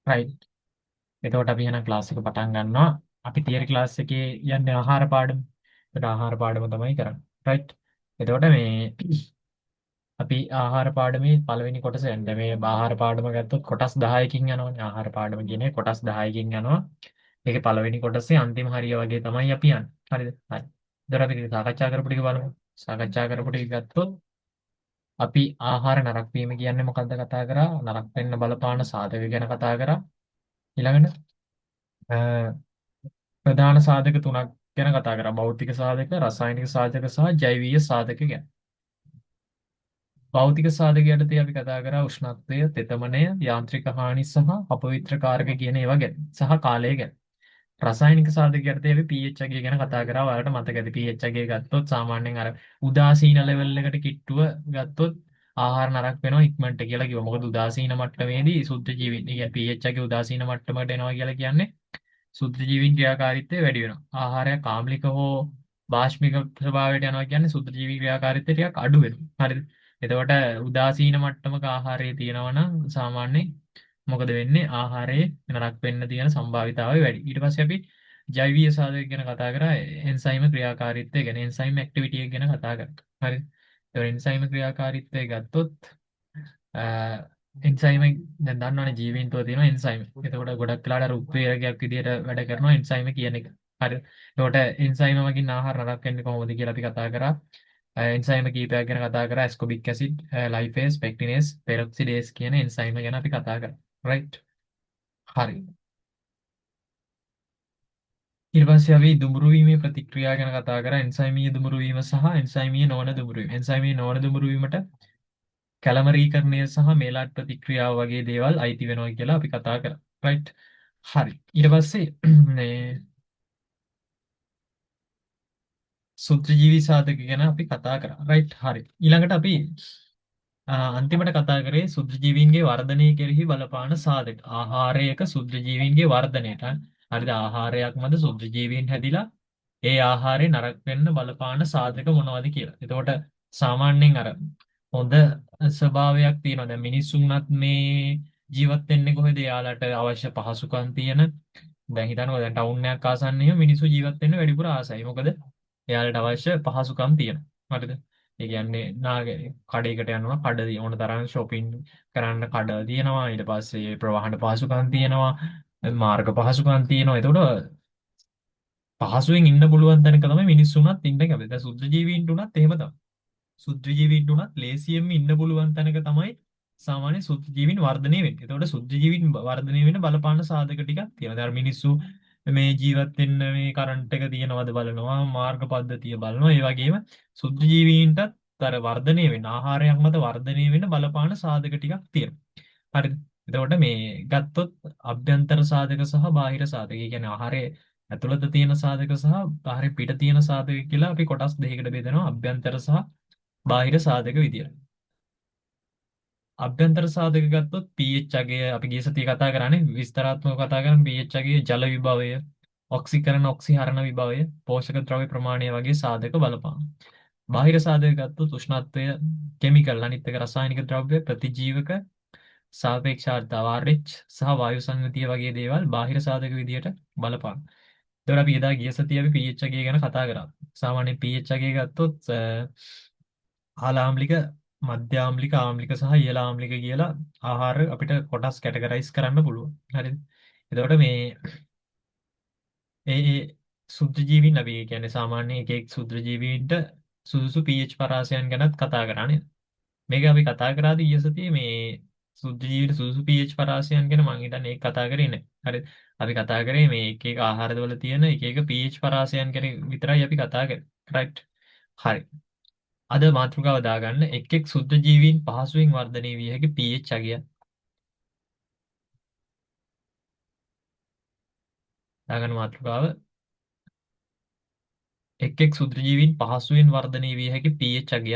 Right. එතකොට අපි එහෙනම් ක්ලාස් එක පටන් ගන්නවා. අපි තියරි ක්ලාස් එකේ යන්නේ ආහාර පාඩම. ඒකට ආහාර පාඩම තමයි කරන්නේ. රයිට්. එතකොට මේ අපි ආහාර පාඩමේ පළවෙනි කොටස යන්නේ. මේ ආහාර පාඩම ගත්තොත් කොටස් 10කින් යනවනේ. ආහාර පාඩම කියන්නේ කොටස් 10කින් යනවා. ඒකේ පළවෙනි කොටසේ අන්තිම හරිය වගේ තමයි අපි යන්නේ. හරිද? හරි. එතකොට අපි සාකච්ඡා කරපු ටික බලමු. සාකච්ඡා කරපු ටික ගත්තොත් අපි ආහාර නරක වීම කියන්නේ මොකද්ද කතා කරා? නරක වෙන්න බලපාන සාධක ගැන කතා කරා. ඊළඟට ප්‍රධාන සාධක තුනක් ගැන කතා කරා. භෞතික සාධක, රසායනික සාධක සහ ජෛවීය සාධක ගැන. භෞතික සාධක යටතේ අපි කතා කරා උෂ්ණත්වය, තෙතමනය, යාන්ත්‍රික හානි සහ අපවිත්‍ර කාරක කියන ඒවා ගැන සහ කාලය ගැන. රසායනික සාධක යටතේ අපි pH අගය ගැන කතා කරා. ඔයාලට මතක ඇති pH අගය ගත්තොත් සාමාන්‍යයෙන් අර උදාසීන ලෙවල් එකට කිට්ටුව ගත්තොත් ආහාර නරක වෙනවා ඉක්මනට කියලා කිව්වා. මොකද උදාසීන මට්ටමේදී සුද්ධ ජීවීන් කියන්නේ pH අගය උදාසීන මට්ටමකට එනවා කියලා කියන්නේ සුද්ධ ජීවීන් ක්‍රියාකාරීත්වය වැඩි වෙනවා. ආහාරයක් ආම්ලික හෝ බාෂ්මික ස්වභාවයට යනවා කියන්නේ සුද්ධ ජීවී ක්‍රියාකාරීත්වය ටිකක් අඩු වෙනවා. හරිද? එතකොට උදාසීන මට්ටමක ආහාරයේ තියෙනවා නම් සාමාන්‍යයෙන් මොකද වෙන්නේ? ආහාරයේ නරක වෙන්න තියෙන සම්භාවිතාවය වැඩි. ඊට පස්සේ අපි ජෛවීය සාධක ගැන කතා කරා. එන්සයිම ක්‍රියාකාරීත්වය ගැන එන්සයිම ඇක්ටිවිටි එක ගැන කතා කරා. හරිද? ඒතකොට එන්සයිම ක්‍රියාකාරීත්වය ගත්තොත් එන්සයිම දැන් දන්නවනේ ජීවීන් තුළ තියෙන එන්සයිම. එතකොට ගොඩක් වෙලාවට අර උත්ප්‍රේරකයක් විදිහට වැඩ කරනවා එන්සයිම කියන එක. හරි. එතකොට එන්සයිම මගින් ආහාර නරක වෙන්නේ කොහොමද කියලා අපි කතා කරා. එන්සයිම කීපයක් ගැන කතා කරා. ඇස්කෝබික් ඇසිඩ්, ලයිපේස්, පෙක්ටිනේස්, පෙරොක්සිඩේස් කියන එන්සයිම ගැන අපි කතා කරා. රයිට්. හරි. ඊට පස්සේ අපි දුඹුරු වීමේ ප්‍රතික්‍රියා ගැන කතා කරා. එන්සයිමීය දුඹුරු වීම සහ එන්සයිමීය නොවන දුඹුරු වීම. එන්සයිමීය නොවන දුඹුරු වීමට කැලමරීකරණය සහ මේලාට් ප්‍රතික්‍රියාව වගේ දේවල් අයිති වෙනවා කියලා අපි කතා කරා. රයිට්. හරි. ඊට පස්සේ මේ සුත්‍රජීවී සාධක ගැන අපි කතා කරා. රයිට්. හරි. ඊළඟට අපි අන්තිමට කතා කරේ සුත්‍රජීවීන්ගේ වර්ධනය කෙරෙහි බලපාන සාධක. ආහාරයක සුත්‍රජීවීන්ගේ වර්ධනයට. හරිද? ආහාරයක් මත සුත්‍රජීවීන් හැදිලා ඒ ආහාරය නරක වෙන්න බලපාන සාධක මොනවද කියලා. එතකොට සාමාන්‍යයෙන් අර හොඳ ස්වභාවයක් තියෙනවා. දැන් මිනිස්සුන්වත් මේ ජීවත් වෙන්නේ කොහෙද? යාලට අවශ්‍ය පහසුකම් තියෙන. දැන් හිතන්නකෝ දැන් ටවුන් එකක් ආසන්නයේ මිනිස්සු ජීවත් වෙන්න වැඩිපුර ආසයි. මොකද එයාලට අවශ්‍ය පහසුකම් තියෙනවා. හරිද? ඒ කියන්නේ කඩේකට යනවා කඩ ඕන තරම් shopping කරන්න කඩ තියෙනවා. ඊට පස්සේ ප්‍රවාහන පහසුකම් තියෙනවා. මාර්ග පහසුකම් තියෙනවා. එතකොට පහසුවෙන් ඉන්න පුළුවන් තැනක තමයි මිනිස්සුන්වත් ඉන්න කැමති. දැන් සුද්ධ ජීවීන්ට උනත් එහෙම තමයි. සුද්ධ ජීවීන්ට උනත් ලේසියෙන්ම ඉන්න පුළුවන් තැනක තමයි සාමාන්‍ය සුද්ධ ජීවීන් වර්ධනය වෙන්නේ. එතකොට සුද්ධ ජීවීන් වර්ධනය වෙන්න බලපාන සාධක ටිකක් තියෙනවා. දැන් මිනිස්සු මේ ජීවත් වෙන්න මේ කරන්ට් එක තියෙනවද බලනවා, මාර්ග පද්ධතිය බලනවා. ඒ වගේම සුද්ධ ජීවීන්ටත් අර වර්ධනය වෙන්න ආහාරයක් මත වර්ධනය වෙන්න බලපාන සාධක ටිකක් තියෙනවා. හරිද? එතකොට මේ ගත්තොත් අභ්‍යන්තර සාධක සහ බාහිර සාධක. ඒ කියන්නේ ආහාරයේ ඇතුළත තියෙන සාධක සහ ආහාරයේ පිට තියෙන සාධක කියලා අපි කොටස් දෙකකට බෙදනවා. අභ්‍යන්තර සහ බාහිර සාධක විදියට. අභ්‍යන්තර සාධක ගත්තොත් pH අගය අපි ගිය සතියේ කතා කරානේ විස්තරාත්මකව කතා කරන pH අගය, ජල විභවය, ඔක්සිකරණ ඔක්සිහරණ විභවය, පෝෂක ද්‍රව්‍ය ප්‍රමාණය වගේ සාධක බලපාන. බාහිර සාධක ගත්තොත් උෂ්ණත්වය, කෙමිකල් අනිත් එක රසායනික ද්‍රව්‍ය, ප්‍රතිජීවක, සාපේක්ෂාර්ථතාව RH සහ වායු සංගතිය වගේ දේවල් බාහිර සාධක විදියට බලපාන. එතකොට අපි එදා ගිය සතියේ අපි pH අගය ගැන කතා කරා. සාමාන්‍ය pH අගය ගත්තොත් ආලාම්ලික, මධ්‍යාම්ලික, ආම්ලික සහ ඉහළ ආම්ලික කියලා ආහාර අපිට කොටස් කැටගරයිස් කරන්න පුළුවන්. හරිද? එතකොට මේ ඒ සුද්ධ ජීවීන් අපි කියන්නේ සාමාන්‍ය එක සුද්ධ ජීවීන්ට සුදුසු pH පරාසයන් ගැනත් කතා කරා නේද? මේක අපි කතා කරාද ඊයේ සතියේ මේ සුද්ධ ජීවිත සුදුසු pH පරාසයන් ගැන මම හිතන්නේ ඒක කතා කරේ නැහැ. හරිද? අපි කතා කරේ මේ එක එක ආහාරවල තියෙන එක එක pH පරාසයන් ගැන විතරයි අපි කතා කරේ. රයිට්? හරි. අද මාතෘකාව දාගන්න එක් එක් සුද්ධ ජීවීන් පහසුවෙන් වර්ධනය විය හැකි pH අගය. දාගන්න මාතෘකාව එක් එක් සුද්ධ ජීවීන් පහසුවෙන් වර්ධනය විය හැකි pH අගය.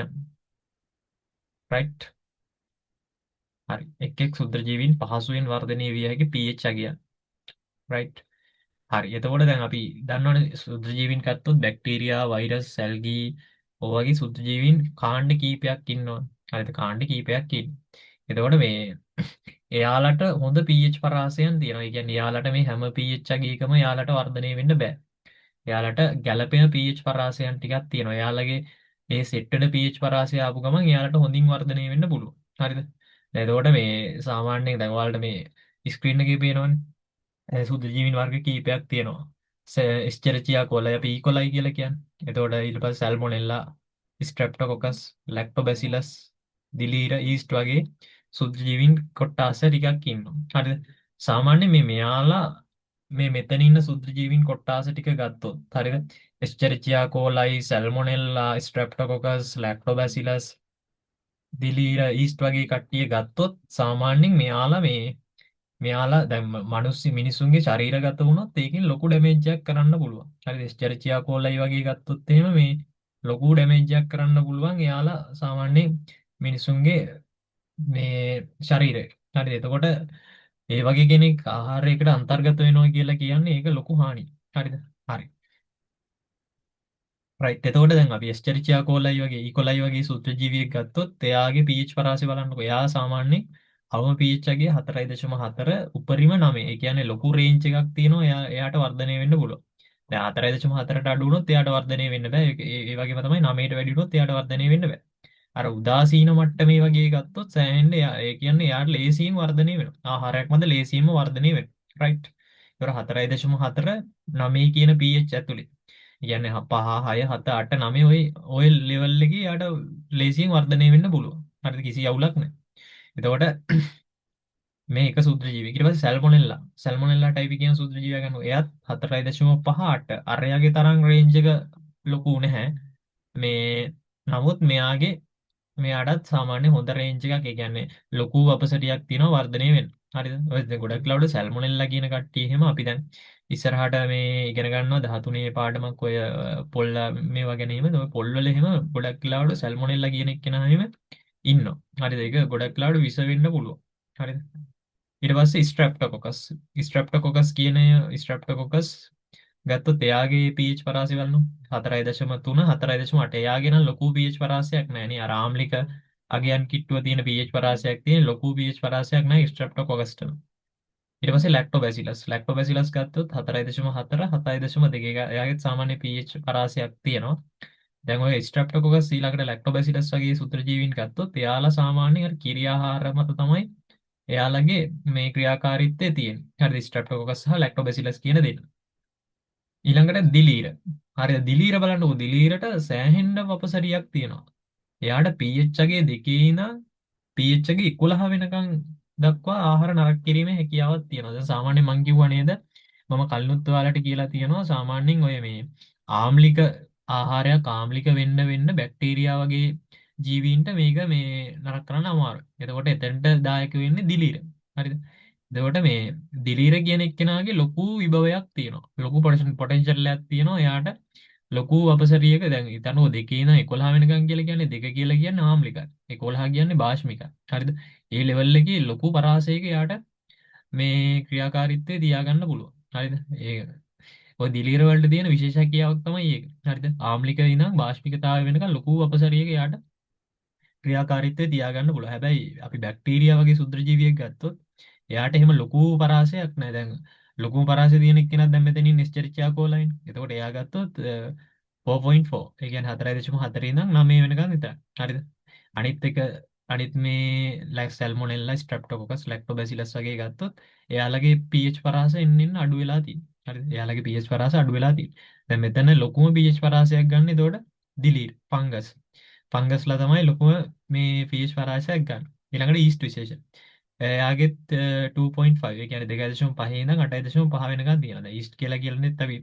රයිට්. හරි. එක් එක් සුද්ධ ජීවීන් පහසුවෙන් වර්ධනය විය හැකි pH අගය. රයිට්. හරි. එතකොට දැන් අපි දන්නවනේ සුද්ධ ජීවීන් ගත්තොත් බැක්ටීරියා, වෛරස්, ඇල්ගී ඔය වගේ සුද්ධ ජීවීන් කාණ්ඩ කීපයක් ඉන්නවා. හරිද? කාණ්ඩ කීපයක් ඉන්නවා. එතකොට මේ එයාලට හොඳ pH පරාසයන් තියෙනවා. ඒ කියන්නේ එයාලට මේ හැම pH එකම එයාලට වර්ධනය වෙන්න බෑ. එයාලට ගැළපෙන pH පරාසයන් ටිකක් තියෙනවා. එයාලගේ මේ සෙට් වෙන pH පරාසය ආපු ගමන් එයාලට හොඳින් වර්ධනය වෙන්න පුළුවන්. හරිද? දැන් එතකොට මේ සාමාන්‍යයෙන් දැන් ඔයාලට මේ ස්ක්‍රීන් එකේ පේනවනේ. සුදු ජීවීන් වර්ග කීපයක් තියෙනවා. එස්චෙරිචියා කොලය පීකොලයි කියලා කියන්නේ. එතකොට ඊට පස්සේ සල්මොනෙල්ලා, ස්ට්‍රෙප්ටෝකොකස්, ලැක්ටෝබැසිලස්, දිලීර ඊස්ට් වගේ සුදු ජීවීන් කොට්ටාස ටිකක් ඉන්නවා. හරිද? සාමාන්‍යයෙන් මෙයාලා මේ මෙතන ඉන්න සුදු ජීවීන් කොට්ටාස ටික ගත්තොත් හරිද? එස්චෙරිචියා කොලයි, සල්මොනෙල්ලා, ස්ට්‍රෙප්ටෝකොකස්, ලැක්ටෝබැසිලස්, දිලීර ඊස්ට් වගේ කට්ටිය ගත්තොත් සාමාන්‍යයෙන් මෙයාලා දැන් මිනිස්සුන්ගේ ශරීරගත වුණොත් ඒකෙන් ලොකු ඩැමේජ් එකක් කරන්න පුළුවන්. හරිද? එස්චරිචියා කොලයි වගේ ගත්තොත් එහෙම මේ ලොකු ඩැමේජ් එකක් කරන්න පුළුවන්. එයාලා සාමාන්‍යයෙන් මිනිසුන්ගේ මේ ශරීරය. හරිද? එතකොට ඒ වගේ කෙනෙක් ආහාරයකට අන්තර්ගත වෙනවා කියලා කියන්නේ ඒක ලොකු හානියක්. හරිද? හරි. රයිට්. එතකොට දැන් අපි එස්චරිචියා කොලයි වගේ ඊකොලයි වගේ සූත්‍රජීවියෙක් ගත්තොත් එයාගේ pH පරාසය බලන්නකො. එයා සාමාන්‍යයෙන් අවම pH එකේ 4.4 උපරිම 9. ඒ කියන්නේ ලොකු රේන්ජ් එකක් තියෙනවා. එයාට වර්ධනය වෙන්න පුළුවන්. දැන් 4.4ට අඩු වුණොත් එයාට වර්ධනය වෙන්න බෑ. ඒ වගේම තමයි 9ට වැඩි වුණොත් එයාට වර්ධනය වෙන්න බෑ. අර උදාසීන මට්ටමේ වගේ ගත්තොත් සෑහෙන්න ඒ කියන්නේ එයාට ලේසියෙන් වර්ධනය වෙනවා. ආහාරයක් මත ලේසියෙන්ම වර්ධනය වෙනවා. රයිට්. ඒතර 4.4 9 කියන pH ඇතුලේ. කියන්නේ 5 6 7 8 9 ඔය ලෙවල් එකේ යාට ලේසියෙන් වර්ධනය වෙන්න පුළුවන්. හරිද? කිසි අවුලක් නැහැ. එතකොට මේ එක සූත්‍ර ජීවි. ඊට පස්සේ සල්මොනෙල්ලා. සල්මොනෙල්ලා ටයිප් කියන සූත්‍ර ජීවියා ගන්නවා. එයාත් 4.58. අරයාගේ තරම් රේන්ජ් එක ලොකු නැහැ. මේ නමුත් මෙයාටත් සාමාන්‍ය හොඳ රේන්ජ් එකක්. ඒ කියන්නේ ලොකු අපසටියක් තියෙනවා වර්ධනය වෙන්න. හරිද? ඔය දැන් ගොඩක් ලාවට සල්මොනෙල්ලා කියන කට්ටිය එහෙම අපි දැන් ඉස්සරහට මේ ඉගෙන ගන්නවා 13 පාඩමක් ඔය පොල් මේවා ගැන එහෙම. ඔය පොල් වල එහෙම ගොඩක් ලාවට සල්මොනෙල්ලා කියන එක්කෙනා එහෙම ඉන්නවා. හරිද? ඒක ගොඩක් ලාවට විස වෙන්න පුළුවන්. හරිද? ඊට පස්සේ ස්ට්‍රෙප්ටොකොකස් කියන ස්ට්‍රෙප්ටොකොකස් ගත්තොත් එයාගේ pH පරාසය බලන්න 4.3 4.8. එයාගේ නම් ලොකු pH පරාසයක් නැහැ නේ. අර ආම්ලික අගයන් කිට්ටුව තියෙන pH පරාසයක් තියෙන ලොකු pH පරාසයක් නැහැ ස්ට්‍රෙප්ටොකොකස්ට. ඊට පස්සේ ලැක්ටෝබැසිලස් ගත්තොත් 4.4 7.2. එයාගේ සාමාන්‍ය pH පරාසයක් තියෙනවා. දැන් ඔය ස්ට්‍රෙප්ටොකොකස් ඊළඟට ලැක්ටෝබැසිලස් වගේ සූත්‍රජීවීන් ගත්තොත් එයාලා සාමාන්‍යයෙන් අර කිරි ආහාර මත තමයි එයාලගේ මේ ක්‍රියාකාරීත්වය තියෙන. හරිද? ස්ට්‍රෙප්ටොකොකස් සහ ලැක්ටෝබැසිලස් කියන දෙන්න. ඊළඟට දිලීර. හරිද? දිලීර බලන්නකො. දිලීරට සෑහෙන්න වපසරියක් තියෙනවා. එයාට pH එකේ දෙකේ ඉඳන් pH එකේ 11 වෙනකන් දක්වා ආහාර නරක කිරීමේ හැකියාවක් තියෙනවා. දැන් සාමාන්‍යයෙන් මං කිව්වා නේද? මම කලිනුත් ඔයාලට කියලා තියෙනවා සාමාන්‍යයෙන් ඔය මේ ආම්ලික ආහාරයක් ආම්ලික වෙන්න බැක්ටීරියා වගේ ජීවීන්ට මේක මේ නරක කරන්න අමාරුයි. එතකොට එතනට දායක වෙන්නේ දිලීර. හරිද? එතකොට මේ දිලීර කියන එක්කෙනාගේ ලොකු විභවයක් තියෙනවා. ලොකු පොටෙන්ෂල් එකක් තියෙනවා. එයාට ලොකු අපසරියක දැන් හිතන්නකො දෙකේ ඉඳන් 11 වෙනකන් කියලා කියන්නේ දෙක කියලා කියන්නේ ආම්ලිකයි. 11 කියන්නේ භාෂ්මිකයි. හරිද? ඒ ලෙවල් එකේ ලොකු පරාසයක යාට මේ ක්‍රියාකාරීත්වය තියාගන්න පුළුවන්. හරිද? ඒක ඔය දිලීර වලට තියෙන විශේෂ හැකියාවක් තමයි ඒක. හරිද? ආම්ලික ඉඳන් භාෂ්මිකතාවය වෙනකන් ලොකු අපසරියක යාට ක්‍රියාකාරීත්වය තියාගන්න පුළුවන්. හැබැයි අපි බැක්ටීරියා වගේ සුද්‍රජීවියෙක් ගත්තොත් එයාට එහෙම ලොකු පරාසයක් නැහැ. දැන් ලොකුම පරාසය තියෙන එක්කෙනා දැන් මෙතනින් එස්චරිචියා කොලයින්. එතකොට එයා ගත්තොත් 4.4. ඒ කියන්නේ 4.4 ඉඳන් 9 වෙනකන් විතරයි. හරිද? අනිත් එක අනිත් මේ සැල්මොනෙල්ලා, ස්ට්‍රෙප්ටොකොකස්, ලැක්ටෝබැසිලස් වගේ ගත්තොත් එයාලගේ pH පරාස එන්න අඩු වෙලා තියෙනවා. හරිද? එයාලගේ pH පරාස අඩු වෙලා තියෙනවා. දැන් මෙතන ලොකුම pH පරාසයක් ගන්න එතකොට දිලීර ෆංගස්. ෆංගස්ලා තමයි ලොකුම මේ pH පරාසයක් ගන්න. ඊළඟට ඊස්ට් විශේෂ. එයාගෙත් 2.5. ඒ කියන්නේ 2.5 ඉඳන් 8.5 වෙනකන් තියෙනවා. දැන් ඊස්ට් කියලා කියලානෙත් අපි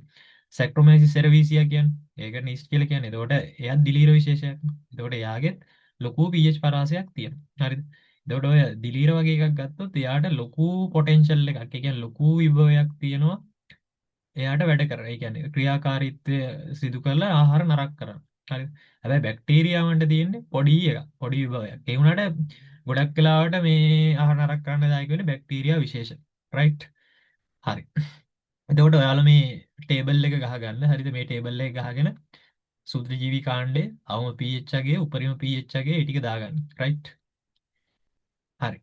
සැක්‍රොමයිසිස් සෙරවීසියා කියන්නේ. ඒකට ඊස්ට් කියලා කියන්නේ. එතකොට එයාත් දිලීර විශේෂයක්. එතකොට එයාගෙත් ලොකු pH පරාසයක් තියෙනවා. හරිද? එතකොට ඔය දිලීර වගේ එකක් ගත්තොත් එයාට ලොකු පොටෙන්ෂල් එකක්. ඒ කියන්නේ ලොකු විභවයක් තියෙනවා. එයාට වැඩ කරන. ඒ කියන්නේ ක්‍රියාකාරීත්වය සිදු කරලා ආහාර නරක කරන. හරි. හැබැයි බැක්ටීරියාවන්ට තියෙන්නේ පොඩි එකක්. පොඩි විභවයක්. ඒ වුණාට ගොඩක් වෙලාවට මේ ආහාර නරක කරන්න දායක වෙන්නේ බැක්ටීරියා විශේෂ. රයිට්. හරි. එතකොට ඔයාලා මේ ටේබල් එක ගහගන්න. හරිද? මේ ටේබල් එක ගහගෙන සූත්‍රජීවි කාණ්ඩේ අවම pH එකේ උපරිම pH එකේ ඒ ටික දාගන්න. රයිට්. හරි.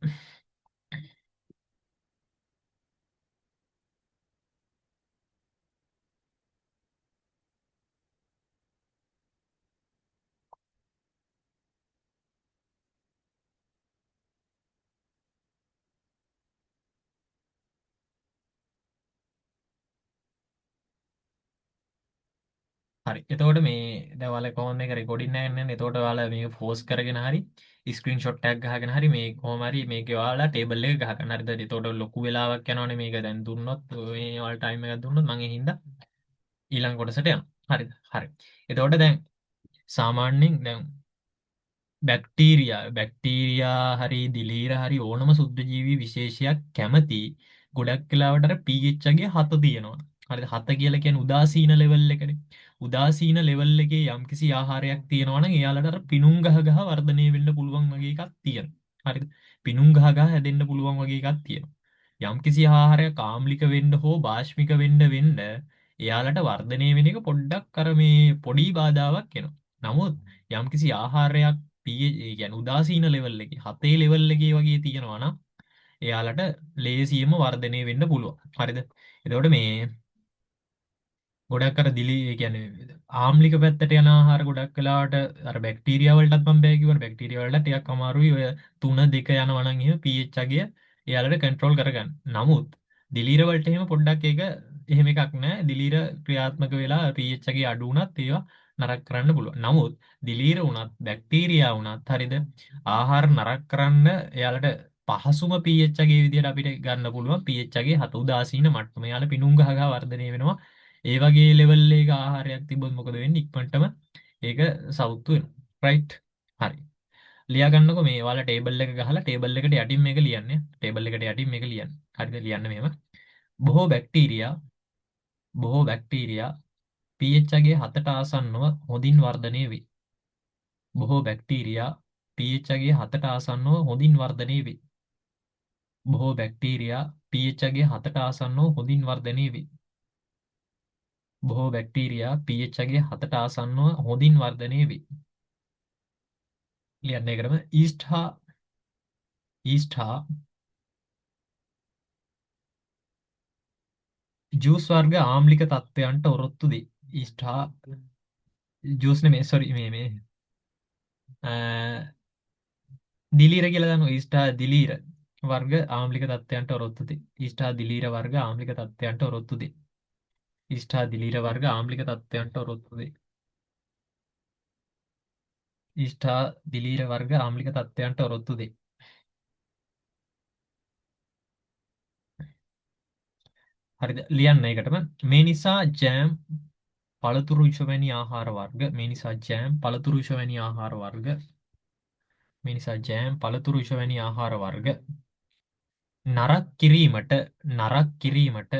හරි. එතකොට මේ දැන් ඔයාලා කොහොමද මේක රෙකෝඩින් එකක් යන්නේ? එතකොට ඔයාලා මේක ෆෝස් කරගෙන හරි ස්ක්‍රීන්ෂොට් එකක් ගහගෙන හරි මේ කොහොම හරි මේකේ ඔයාලා ටේබල් එක ගහ ගන්න. හරිද? එතකොට ලොකු වෙලාවක් යනවනේ මේක දැන් දුන්නොත් මේ ඔයාලා ටයිම් එකක් දුන්නොත් මම ඒ හින්දා ඊළඟ කොටසට යනවා. හරිද? හරි. එතකොට දැන් සාමාන්‍යයෙන් දැන් බැක්ටීරියා හරි දිලීර හරි ඕනම සුද්දජීවී විශේෂයක් කැමති ගොඩක් වෙලාවට අර pH එකේ 7 තියෙනවා. හරිද? 7 කියලා කියන්නේ උදාසීන ලෙවල් එකනේ. උදාසීන ලෙවල් එකේ යම්කිසි ආහාරයක් තියෙනවා නම් එයාලට අර පිනුම් ගහ ගහ වර්ධනය වෙන්න පුළුවන් වගේ එකක් තියෙනවා. හරිද? පිනුම් ගහ ගහ හැදෙන්න පුළුවන් වගේ එකක් තියෙනවා. යම්කිසි ආහාරයක් ආම්ලික වෙන්න හෝ බාෂ්මික වෙන්න එයාලට වර්ධනය වෙන එක පොඩ්ඩක් අර මේ පොඩි බාධාවක් එනවා. නමුත් යම්කිසි ආහාරයක් pH ඒ කියන්නේ උදාසීන ලෙවල් එකේ 7 ලෙවල් එකේ වගේ තියෙනවා නම් එයාලට ලේසියෙන්ම වර්ධනය වෙන්න පුළුවන්. හරිද? එතකොට මේ ගොඩක් අර ඒ කියන්නේ ආම්ලික පැත්තට යන ආහාර ගොඩක් වෙලාවට අර බැක්ටීරියා වලටත් මම බෑ කිව්වනේ බැක්ටීරියා වලට ටිකක් අමාරුයි ඔය 3 2 යනවා නම් එහෙම pH අගය එයාලට කන්ට්‍රෝල් කරගන්න. නමුත් දිලීර වලට එහෙම පොඩ්ඩක් ඒක එහෙම එකක් නෑ. දිලීර ක්‍රියාත්මක වෙලා pH අගය අඩු වුණත් ඒවා නරක කරන්න පුළුවන්. නමුත් දිලීර වුණත් බැක්ටීරියා වුණත් හරිද ආහාර නරක කරන්න එයාලට පහසුම pH අගයේ විදිහට අපිට ගන්න පුළුවන් pH අගයේ 7 උදාසීන මට්ටම. එයාලා පිනුම් ගහ ගහ වර්ධනය වෙනවා. ඒ වගේ ලෙවල් එක ආහාරයක් තිබ්බොත් මොකද වෙන්නේ? ඉක්මනටම ඒක සවුත්තු වෙනවා. රයිට්? හරි. ලියා ගන්නකො මේ ඔයාලා ටේබල් එක ගහලා ටේබල් එකට යටින් මේක ලියන්නේ. ටේබල් එකට යටින් මේක ලියන්න. හරිද? ලියන්න මෙහෙම. බොහෝ බැක්ටීරියා බොහෝ බැක්ටීරියා pH අගයේ 7ට ආසන්නව හොඳින් වර්ධනය වේ. බොහෝ බැක්ටීරියා pH අගයේ 7ට ආසන්නව හොඳින් වර්ධනය වේ. බොහෝ බැක්ටීරියා pH අගයේ 7ට ආසන්නව හොඳින් වර්ධනය වේ. බොහෝ බැක්ටීරියා pH අගයේ 7ට ආසන්නව හොඳින් වර්ධනය වේ. ලියන්නේ ඒකටම ඊස්ට් හා ජූස් වර්ග ආම්ලික තත්ත්වයන්ට ඔරොත්තු දෙයි. ඊස්ට් හා ජූස් නෙමෙයි සෝරි මේ දිලීර කියලා දානවා ඊස්ට් හා දිලීර වර්ග ආම්ලික තත්ත්වයන්ට ඔරොත්තු දෙයි. ඊස්ට් හා දිලීර වර්ග ආම්ලික තත්ත්වයන්ට ඔරොත්තු දෙයි. ඊස්ට් හා දිලීර වර්ග ආම්ලික තත්ත්වයන්ට ඔරොත්තු දෙයි. ඊස්ට් හා දිලීර වර්ග ආම්ලික තත්ත්වයන්ට ඔරොත්තු දෙයි. හරිද? ලියන්න ඒකටම මේ නිසා ජෑම් පළතුරු විෂ වැනි ආහාර වර්ග මේ නිසා ජෑම් පළතුරු විෂ වැනි ආහාර වර්ග මේ නිසා ජෑම් පළතුරු විෂ වැනි ආහාර වර්ග නරක් කිරීමට නරක් කිරීමට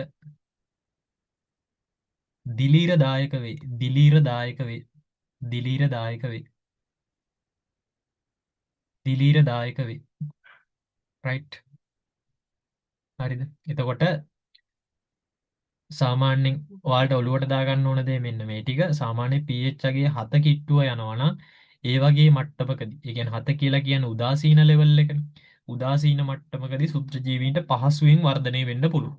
දිලීර දායක වේ. දිලීර දායක වේ. දිලීර දායක වේ. දිලීර දායක වේ. රයිට්? හරිද? එතකොට සාමාන්‍යයෙන් ඔයාලට ඔලුවට දාගන්න ඕන දේ මෙන්න මේ ටික. සාමාන්‍ය pH අගේ 7 කිට්ටුව යනවා නම් ඒ වගේ මට්ටමකදී, ඒ කියන්නේ 7 කියලා කියන්නේ උදාසීන ලෙවල් එකනේ. උදාසීන මට්ටමකදී සුත්‍රජීවීන්ට පහසුවෙන් වර්ධනය වෙන්න පුළුවන්.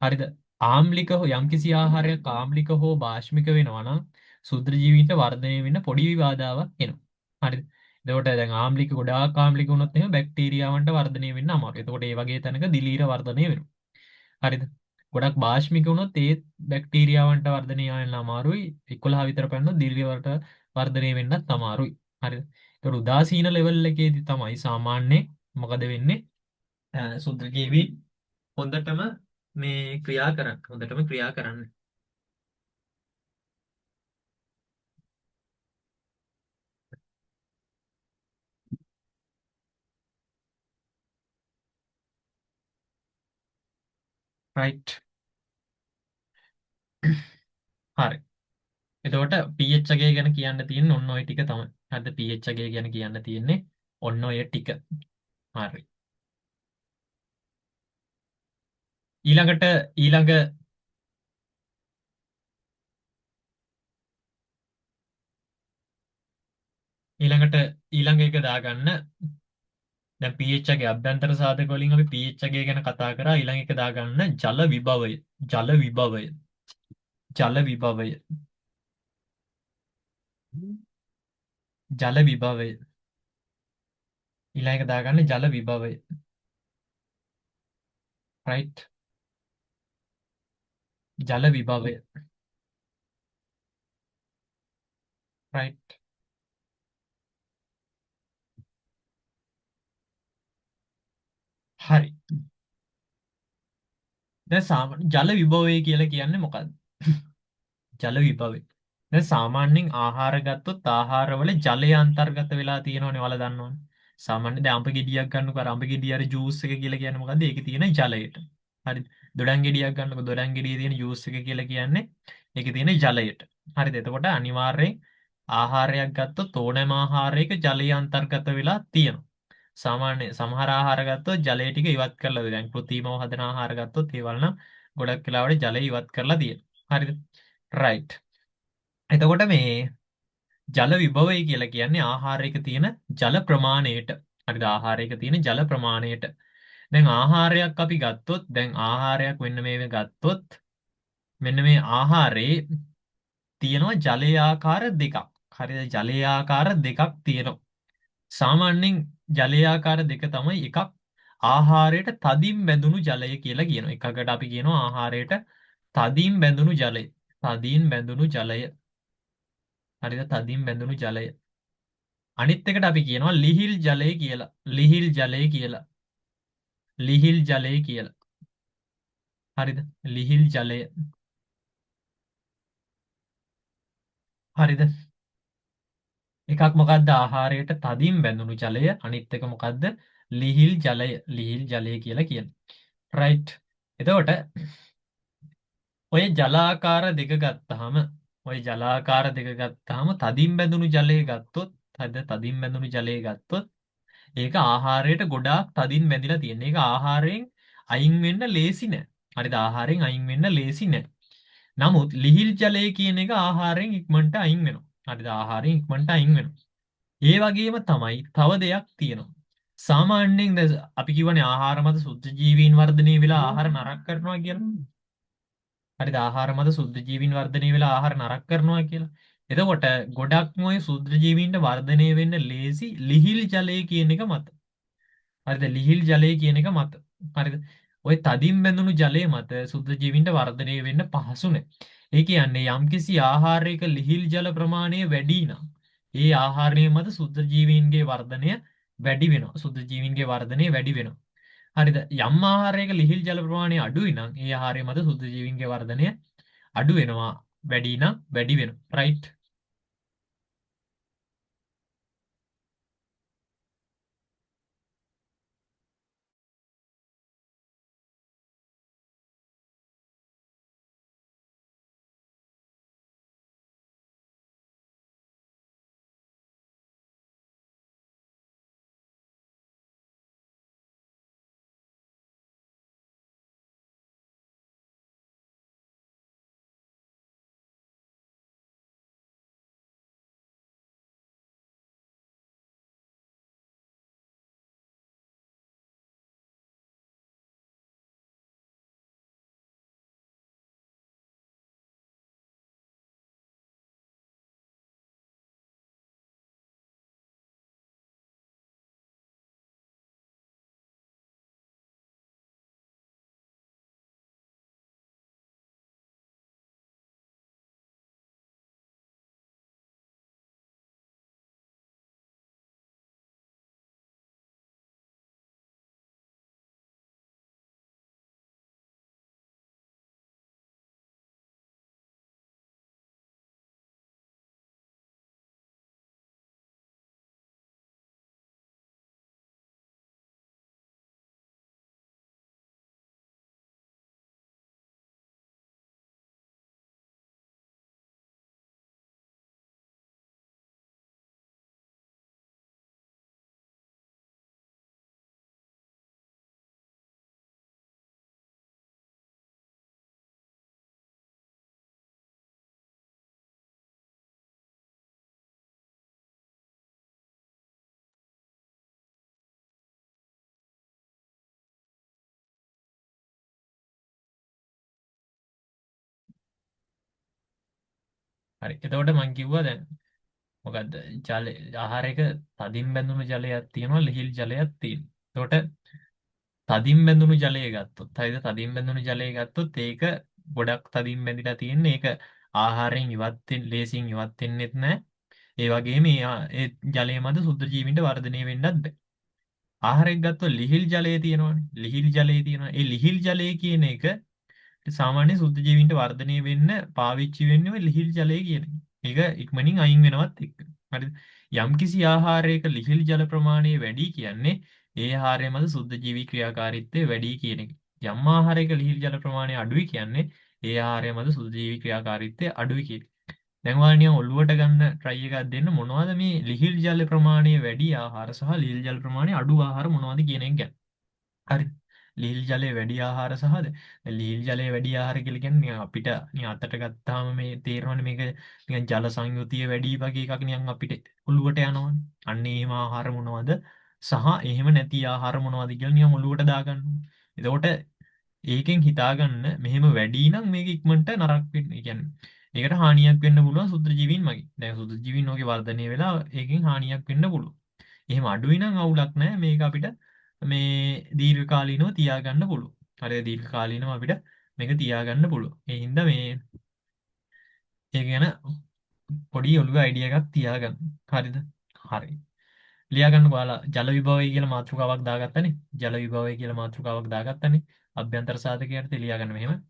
හරිද? ආම්ලික හෝ යම්කිසි ආහාරයක් ආම්ලික හෝ බාෂ්මික වෙනවා නම් සුත්‍රජීවීන්ට වර්ධනය වෙන්න පොඩි බාධාවක් එනවා. හරිද? එතකොට දැන් ආම්ලික ගොඩාක් ආම්ලික වුණොත් එහෙම බැක්ටීරියාවන්ට වර්ධනය වෙන්න අමාරුයි. එතකොට ඒ වගේ තැනක දිලීර වර්ධනය වෙනවා. හරිද? ගොඩක් භාෂ්මික වුණොත් ඒත් බැක්ටීරියාවන්ට වර්ධනය වෙන්න අමාරුයි. 11 විතර පැන්නොත් දිලීරවට වර්ධනය වෙන්නත් අමාරුයි. හරිද? ඒකට උදාසීන ලෙවල් එකේදී තමයි සාමාන්‍ය මොකද වෙන්නේ? සුද්ධජීවී හොඳටම මේ ක්‍රියා කරන්න. හොඳටම ක්‍රියා කරන්න. රයිට්? හරි. එතකොට pH අගය ගැන කියන්න තියෙන්නේ ඔන්න ඔය ටික තමයි. හරිද? pH අගය ගැන කියන්න තියෙන්නේ ඔන්න ඔය ටික. හරි. ඊළඟට ඊළඟ ඊළඟට ඊළඟ එක දාගන්න. දැන් pH එකේ අභ්‍යන්තර සාධක වලින් අපි pH එකේ ගැන කතා කරා. ඊළඟ එක දාගන්න ජල විභවය. ජල විභවය. ජල විභවය. ජල විභවය. ඊළඟ එක දාගන්න ජල විභවය. රයිට්? ජල විභවය. රයිට්. හරි. දැන් ජල විභවය කියලා කියන්නේ මොකක්ද? ජල විභවය. දැන් සාමාන්‍යයෙන් ආහාර ගත්තොත් ආහාරවල ජලය අන්තර්ගත වෙලා තියෙනවනේ ඔයාලා දන්නවනේ. සාමාන්‍යයෙන් දැන් අඹ ගෙඩියක් ගන්නකො අර අඹ ගෙඩිය අර ජූස් එක කියලා කියන්නේ මොකද්ද? ඒකේ තියෙන ජලයට. හරිද? දොඩම් ගෙඩියක් ගන්නකො දොඩම් ගෙඩියේ තියෙන ජූස් එක කියලා කියන්නේ ඒකේ තියෙන ජලයට. හරිද? එතකොට අනිවාර්යෙන් ආහාරයක් ගත්තොත් ඕනෑම ආහාරයක ජලය අන්තර්ගත වෙලා තියෙනවා. සාමාන්‍ය සමහර ආහාර ගත්තොත් ජලය ටික ඉවත් කරලා දෙනවා. දැන් කෘත්‍රිමව හදන ආහාර ගත්තොත් ඒවල නම් ගොඩක් වෙලාවට ජලය ඉවත් කරලා තියෙනවා. හරිද? රයිට්. එතකොට මේ ජල විභවය කියලා කියන්නේ ආහාරයක තියෙන ජල ප්‍රමාණයට. හරිද? ආහාරයක තියෙන ජල ප්‍රමාණයට. දැන් ආහාරයක් අපි ගත්තොත් දැන් ආහාරයක් මෙන්න මේ ගත්තොත් මෙන්න මේ ආහාරේ තියෙනවා ජලයේ ආකාර දෙකක්. හරිද? ජලයේ ආකාර දෙකක් තියෙනවා. සාමාන්‍යයෙන් ජලයේ ආකාර දෙක තමයි එකක් ආහාරයට තදින් බැඳුණු ජලය කියලා කියනවා. එකකට අපි කියනවා ආහාරයට තදින් බැඳුණු ජලය. තදින් බැඳුණු ජලය. හරිද? තදින් බැඳුණු ජලය. අනිත් එකට අපි කියනවා ලිහිල් ජලය කියලා. ලිහිල් ජලය කියලා. ලිහිල් ජලය කියලා. හරිද? ලිහිල් ජලය. හරිද? එකක් මොකද්ද ආහාරයට තදින් බැඳුණු ජලය. අනිත් එක මොකද්ද? ලිහිල් ජලය. ලිහිල් ජලය කියලා කියන්නේ. රයිට්. එතකොට ඔය ජලාකාර දෙක ගත්තාම ඔය ජලාකාර දෙක ගත්තාම තදින් බැඳුණු ජලය ගත්තොත් හරිද? තදින් බැඳුණු ජලය ගත්තොත් ඒක ආහාරයට ගොඩාක් තදින් බැඳිලා තියෙන. ඒක ආහාරයෙන් අයින් වෙන්න ලේසි නෑ. හරිද? ආහාරයෙන් අයින් වෙන්න ලේසි නෑ. නමුත් ලිහිල් ජලය කියන එක ආහාරයෙන් ඉක්මනට අයින් වෙනවා. හරිද? ආහාරයෙන් ඉක්මනට අයින් වෙනවා. ඒ වගේම තමයි තව දෙයක් තියෙනවා. සාමාන්‍යයෙන් දැන් අපි කියවනේ ආහාර මත සුද්ධ ජීවීන් වර්ධනය වෙලා ආහාර නරක කරනවා කියලා. හරිද? ආහාර මත සුද්ධ ජීවීන් වර්ධනය වෙලා ආහාර නරක කරනවා කියලා. එතකොට ගොඩක්ම ඔය සුද්ධ ජීවීන්ට වර්ධනය වෙන්න ලේසි ලිහිල් ජලය කියන එක මත. හරිද? ලිහිල් ජලය කියන එක මත. හරිද? ඔය තදින් බැඳුණු ජලය මත සුද්ධ ජීවීන්ට වර්ධනය වෙන්න පහසු නැහැ. ඒ කියන්නේ යම්කිසි ආහාරයක ලිහිල් ජල ප්‍රමාණය වැඩි නම් ඒ ආහාරය මත සුද්ධ ජීවීන්ගේ වර්ධනය වැඩි වෙනවා. සුද්ධ ජීවීන්ගේ වර්ධනය වැඩි වෙනවා. හරිද? යම් ආහාරයක ලිහිල් ජල ප්‍රමාණය අඩුයි නම් ඒ ආහාරය මත සුද්ධ ජීවීන්ගේ වර්ධනය අඩු වෙනවා. වැඩි නම් වැඩි වෙනවා. රයිට්? හරි. එතකොට මං කිව්වා දැන් මොකද්ද? ජල ආහාරයක තදින් බැඳුණු ජලයක් තියෙනවා ලිහිල් ජලයක් තියෙනවා. එතකොට තදින් බැඳුණු ජලය ගත්තොත් හරිද? තදින් බැඳුණු ජලය ගත්තොත් ඒක ගොඩක් තදින් බැඳිලා තියෙන්නේ. ඒක ආහාරයෙන් ඉවත් වෙන්න ලේසියෙන් ඉවත් වෙන්නෙත් නැහැ. ඒ වගේම ඒ ජලය මත සුද්ධ ජීවීන්ට වර්ධනය වෙන්නත් බෑ. ආහාරයක් ගත්තොත් ලිහිල් ජලය තියෙනවානේ. ලිහිල් ජලය තියෙනවා. ඒ ලිහිල් ජලය කියන එක සාමාන්‍ය සුද්ධ ජීවීන්ට වර්ධනය වෙන්න පාවිච්චි වෙන්නේ ඔය ලිහිල් ජලය කියන එක. ඒක ඉක්මනින් අයින් වෙනවත් එක්ක. හරිද? යම්කිසි ආහාරයක ලිහිල් ජල ප්‍රමාණය වැඩි කියන්නේ ඒ ආහාරය මත සුද්ධ ජීවී ක්‍රියාකාරීත්වය වැඩි කියන එක. යම් ආහාරයක ලිහිල් ජල ප්‍රමාණය අඩුයි කියන්නේ ඒ ආහාරය මත සුද්ධ ජීවී ක්‍රියාකාරීත්වය අඩුයි කියන එක. දැන් ඔයාලා නිකන් ඔළුවට ගන්න try එකක් දෙන්න මොනවද මේ ලිහිල් ජල ප්‍රමාණය වැඩි ආහාර සහ ලිහිල් ජල ප්‍රමාණය අඩු ආහාර මොනවද කියන එක ගැන. හරි. ලිහිල් ජලය වැඩි ආහාර සහද ලිහිල් ජලය වැඩි ආහාර කියලා කියන්නේ නිකන් අපිට නිකන් අතට ගත්තාම මේ තේරෙනවනේ මේක නිකන් ජල සංයුතිය වැඩි වගේ එකක් නිකන් අපිට ඔළුවට යනවනේ. අන්න එහෙම ආහාර මොනවද සහ එහෙම නැති ආහාර මොනවද කියලා නිකන් ඔළුවට දාගන්න. එතකොට ඒකෙන් හිතාගන්න මෙහෙම වැඩි නම් මේක ඉක්මනට නරක වෙන්න. ඒ කියන්නේ ඒකට හානියක් වෙන්න පුළුවන් සුද්ධ ජීවීන් මගින්. දැන් සුද්ධ ජීවීන් ඔගේ වර්ධනය වෙලා ඒකෙන් හානියක් වෙන්න පුළුවන්. එහෙම අඩුයි නම් අවුලක් නැහැ. මේක අපිට මේ දීර්ඝකාලීනව තියාගන්න පුළුවන්. හරි දීර්ඝකාලීනව අපිට මේක තියාගන්න පුළුවන්. ඒ හින්දා මේ ඒක ගැන පොඩි ඔළුවේ අයිඩියා එකක් තියාගන්න. හරිද? හරි. ලියා ගන්න ඔයාලා ජල විභවය කියලා මාතෘකාවක් දාගත්තනේ. ජල විභවය කියලා මාතෘකාවක් දාගත්තනේ. අභ්‍යන්තර සාධකයට ලියා ගන්න මෙහෙම.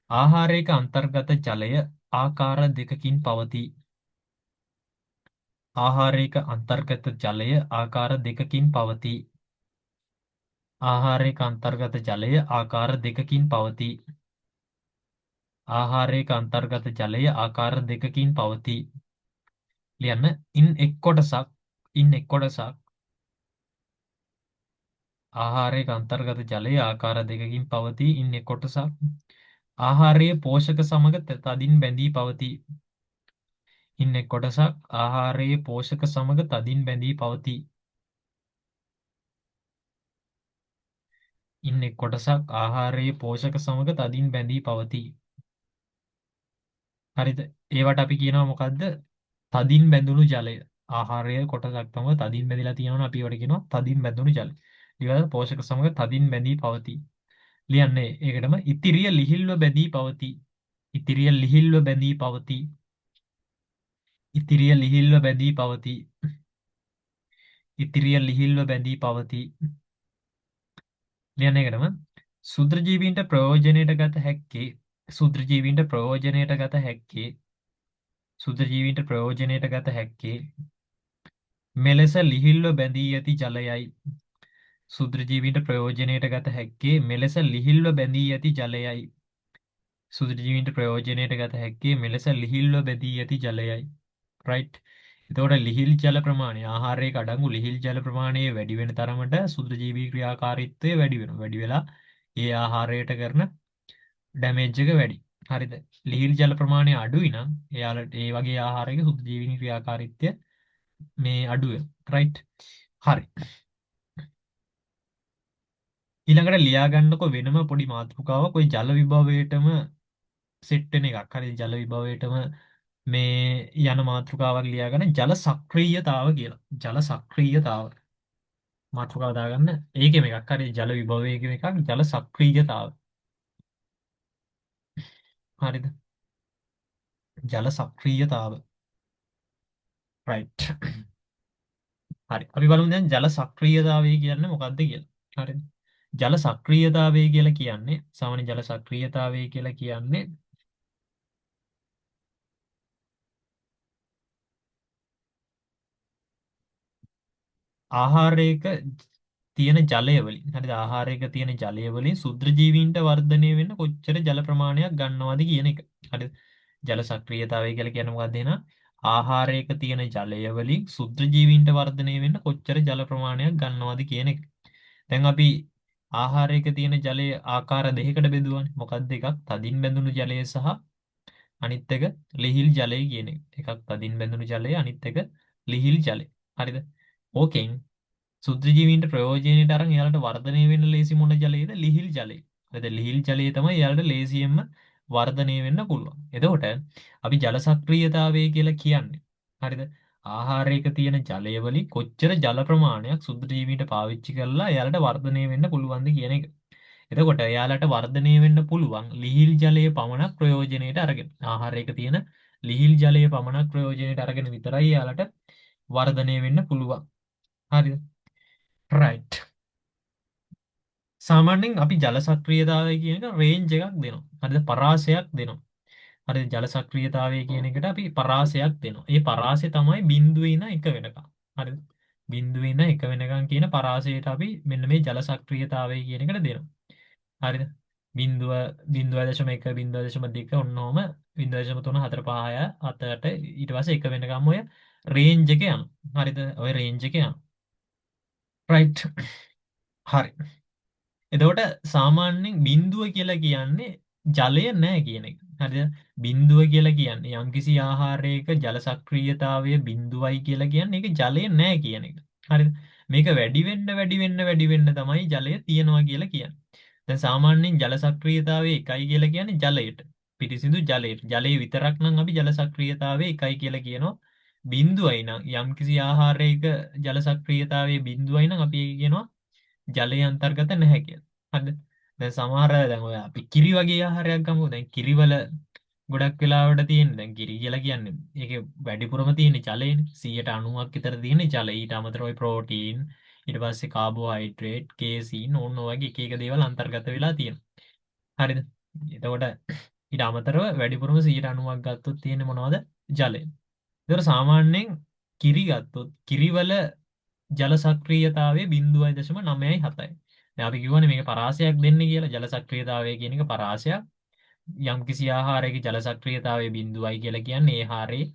ආහාරයක අන්තර්ගත ජලය ආකාර දෙකකින් පවතී. ආහාරයක අන්තර්ගත ජලය ආකාර දෙකකින් පවතී. ආහාරයක අන්තර්ගත ජලය ආකාර දෙකකින් පවතී. ආහාරයක අන්තර්ගත ජලය ආකාර දෙකකින් පවතී. ලියන්න ඉන් එක් කොටසක් ආහාරයක අන්තර්ගත ජලය ආකාර දෙකකින් පවතී. ඉන් එක් කොටසක් ආහාරයේ පෝෂක සමග තදින් බැඳී පවතී. ඉන් එක් කොටසක් ආහාරයේ පෝෂක සමග තදින් බැඳී පවතී. ඉන් එක් කොටසක් ආහාරයේ පෝෂක සමග තදින් බැඳී පවතී. හරිද? ඒවට අපි කියනවා මොකද්ද? තදින් බැඳුණු ජලය. ආහාරයේ කොටසක් තමයි තදින් බැඳිලා තියෙනවා අපි ඒවට කියනවා තදින් බැඳුණු ජලය. ඊළඟ පෝෂක සමග තදින් බැඳී පවතී. ලියන්නේ ඒකටම ඉතිරිය ලිහිල්ව බැඳී පවතී. ඉතිරිය ලිහිල්ව බැඳී පවතී. ඉතිරිය ලිහිල්ව බැඳී පවතී. ඉතිරිය ලිහිල්ව බැඳී පවතී. ලියන්නේ ඒකටම සුත්‍රජීවීන්ට ප්‍රයෝජනයට ගත හැක්කේ සුත්‍රජීවීන්ට ප්‍රයෝජනයට ගත හැක්කේ සුත්‍රජීවීන්ට ප්‍රයෝජනයට ගත හැක්කේ මෙලෙස ලිහිල්ව බැඳී ඇති ජලයයි. සුත්‍රජීවීන්ට ප්‍රයෝජනයට ගත හැක්කේ මෙලෙස ලිහිල්ව බැඳී ඇති ජලයයි. සුත්‍රජීවීන්ට ප්‍රයෝජනයට ගත හැක්කේ මෙලෙස ලිහිල්ව බැඳී ඇති ජලයයි. රයිට්. එතකොට ලිහිල් ජල ප්‍රමාණය ආහාරයක අඩංගු ලිහිල් ජල ප්‍රමාණය වැඩි වෙන තරමට සුත්‍රජීවී ක්‍රියාකාරීත්වය වැඩි වෙනවා. වැඩි වෙලා ඒ ආහාරයට කරන ඩැමේජ් එක වැඩි. හරිද? ලිහිල් ජල ප්‍රමාණය අඩුයි නම් එයාලට ඒ වගේ ආහාරයක සුත්‍රජීවී ක්‍රියාකාරීත්වය මේ අඩු වෙනවා. රයිට්. හරි. ඊළඟට ලියා ගන්නකො වෙනම පොඩි මාතෘකාවක් ওই ජල විභවයටම සෙට් වෙන එකක්. හරි ජල විභවයටම මේ යන මාතෘකාවක් ලියා ගන්න ජල සක්‍රීයතාව කියලා. ජල සක්‍රීයතාව මාතෘකාව දාගන්න. ඒකෙම එකක්. හරි ජල විභවයේ එකක් ජල සක්‍රීයතාව. හරිද? ජල සක්‍රීයතාව. රයිට්. හරි. අපි බලමු දැන් ජල සක්‍රීයතාවය කියන්නේ මොකක්ද කියලා. හරිද? ජල සක්‍රීයතාවය කියලා කියන්නේ සාමාන්‍ය ජල සක්‍රීයතාවය කියලා කියන්නේ ආහාරයක තියෙන ජලය වලින් හරිද ආහාරයක තියෙන ජලය වලින් ශුද්‍ර ජීවීන්ට වර්ධනය වෙන්න කොච්චර ජල ප්‍රමාණයක් ගන්නවද කියන එක. හරිද? ජල සක්‍රීයතාවය කියලා කියන්නේ මොකක්ද එහෙනම්? ආහාරයක තියෙන ජලය වලින් ශුද්‍ර ජීවීන්ට වර්ධනය වෙන්න කොච්චර ජල ප්‍රමාණයක් ගන්නවද කියන එක. දැන් අපි ආහාරයක තියෙන ජලය ආකාර දෙකකට බෙදුවානේ. මොකක්ද එකක් තදින් බැඳුණු ජලය සහ අනිත් එක ලිහිල් ජලය කියන එක. එකක් තදින් බැඳුණු ජලය අනිත් එක ලිහිල් ජලය. හරිද? ඕකෙන් සුද්‍රජීවීන්ට ප්‍රයෝජනයට අරන් එයාලට වර්ධනය වෙන්න ලේසි මොන ජලයේද? ලිහිල් ජලය. හරිද? ලිහිල් ජලය තමයි එයාලට ලේසියෙන්ම වර්ධනය වෙන්න පුළුවන්. එතකොට අපි ජල සක්‍රීයතාවය කියලා කියන්නේ. හරිද? ආහාරයක තියෙන ජලය වලින් කොච්චර ජල ප්‍රමාණයක් සුද්‍රජීවීන්ට පාවිච්චි කරලා එයාලට වර්ධනය වෙන්න පුළුවන්ද කියන එක. එතකොට එයාලට වර්ධනය වෙන්න පුළුවන් ලිහිල් ජලයේ පමණක් ප්‍රයෝජනයට අරගෙන ආහාරයක තියෙන ලිහිල් ජලයේ පමණක් ප්‍රයෝජනයට අරගෙන විතරයි යාලට වර්ධනය වෙන්න පුළුවන්. හරිද? රයිට්. සාමාන්‍යයෙන් අපි ජල සක්‍රියතාවය කියන එක රේන්ජ් එකක් දෙනවා. හරිද? පරාසයක් දෙනවා. හරිද? ජල සක්‍රියතාවය කියන එකට අපි පරාසයක් දෙනවා. ඒ පරාසය තමයි බිඳුවේ ඉඳන් 1 වෙනකම්. හරිද? බිඳුවේ ඉඳන් 1 වෙනකම් කියන පරාසයට අපි මෙන්න මේ ජල සක්‍රියතාවය කියන එකට දෙනවා. හරිද? බිඳුව 0.1 0.2 ඔන්නෝම 0.3 4 5 6 7 ඊට පස්සේ 1 වෙනකම් ඔය රේන්ජ් එක යනවා. හරිද? ඔය රේන්ජ් එක යනවා. රයිට්. හරි. එතකොට සාමාන්‍යයෙන් බිඳුව කියලා කියන්නේ ජලය නැහැ කියන එක. හරිද? බිඳුව කියලා කියන්නේ යම්කිසි ආහාරයක ජල සක්‍රියතාවය බිඳුවයි කියලා කියන්නේ ඒක ජලය නැහැ කියන එක. හරිද? මේක වැඩි වෙන්න වැඩි වෙන්න වැඩි වෙන්න තමයි ජලය තියෙනවා කියලා කියන්නේ. දැන් සාමාන්‍යයෙන් ජල සක්‍රියතාවය 1යි කියලා කියන්නේ ජලයට. පිරිසිදු ජලයට. ජලයේ විතරක් නම් අපි ජල සක්‍රියතාවය 1යි කියලා කියනවා. බිඳුවයි නම් යම්කිසි ආහාරයක ජල සක්‍රියතාවයේ බිඳුවයි නම් අපි ඒක කියනවා ජලය අන්තර්ගත නැහැ කියලා. හරිද? දැන් සමහර දැන් ඔය අපි කිරි වගේ ආහාරයක් ගමු. දැන් කිරිවල ගොඩක් වෙලාවට තියෙන දැන් කිරි කියලා කියන්නේ ඒකේ වැඩිපුරම තියෙන ජලයනේ 90ක් විතර තියෙන ජලය. ඊට අමතරව ওই ප්‍රෝටීන් ඊට පස්සේ කාබෝහයිඩ්‍රේට් කේසීන් ඕන ඔය වගේ එක එක දේවල් අන්තර්ගත වෙලා තියෙනවා. හරිද? එතකොට ඊට අමතරව වැඩිපුරම 90ක් ගත්තොත් තියෙන්නේ මොනවද? ජලය. ඒතර සාමාන්‍යයෙන් කිරි ගත්තොත් කිරිවල ජල සක්‍රියතාවය 0.97යි. දැන් අපි කියවනේ මේක පරාසයක් දෙන්න කියලා ජල සක්‍රියතාවය කියන එක පරාසයක්. යම්කිසි ආහාරයක ජල සක්‍රියතාවය 0යි කියලා කියන්නේ ඒ ආහාරයේ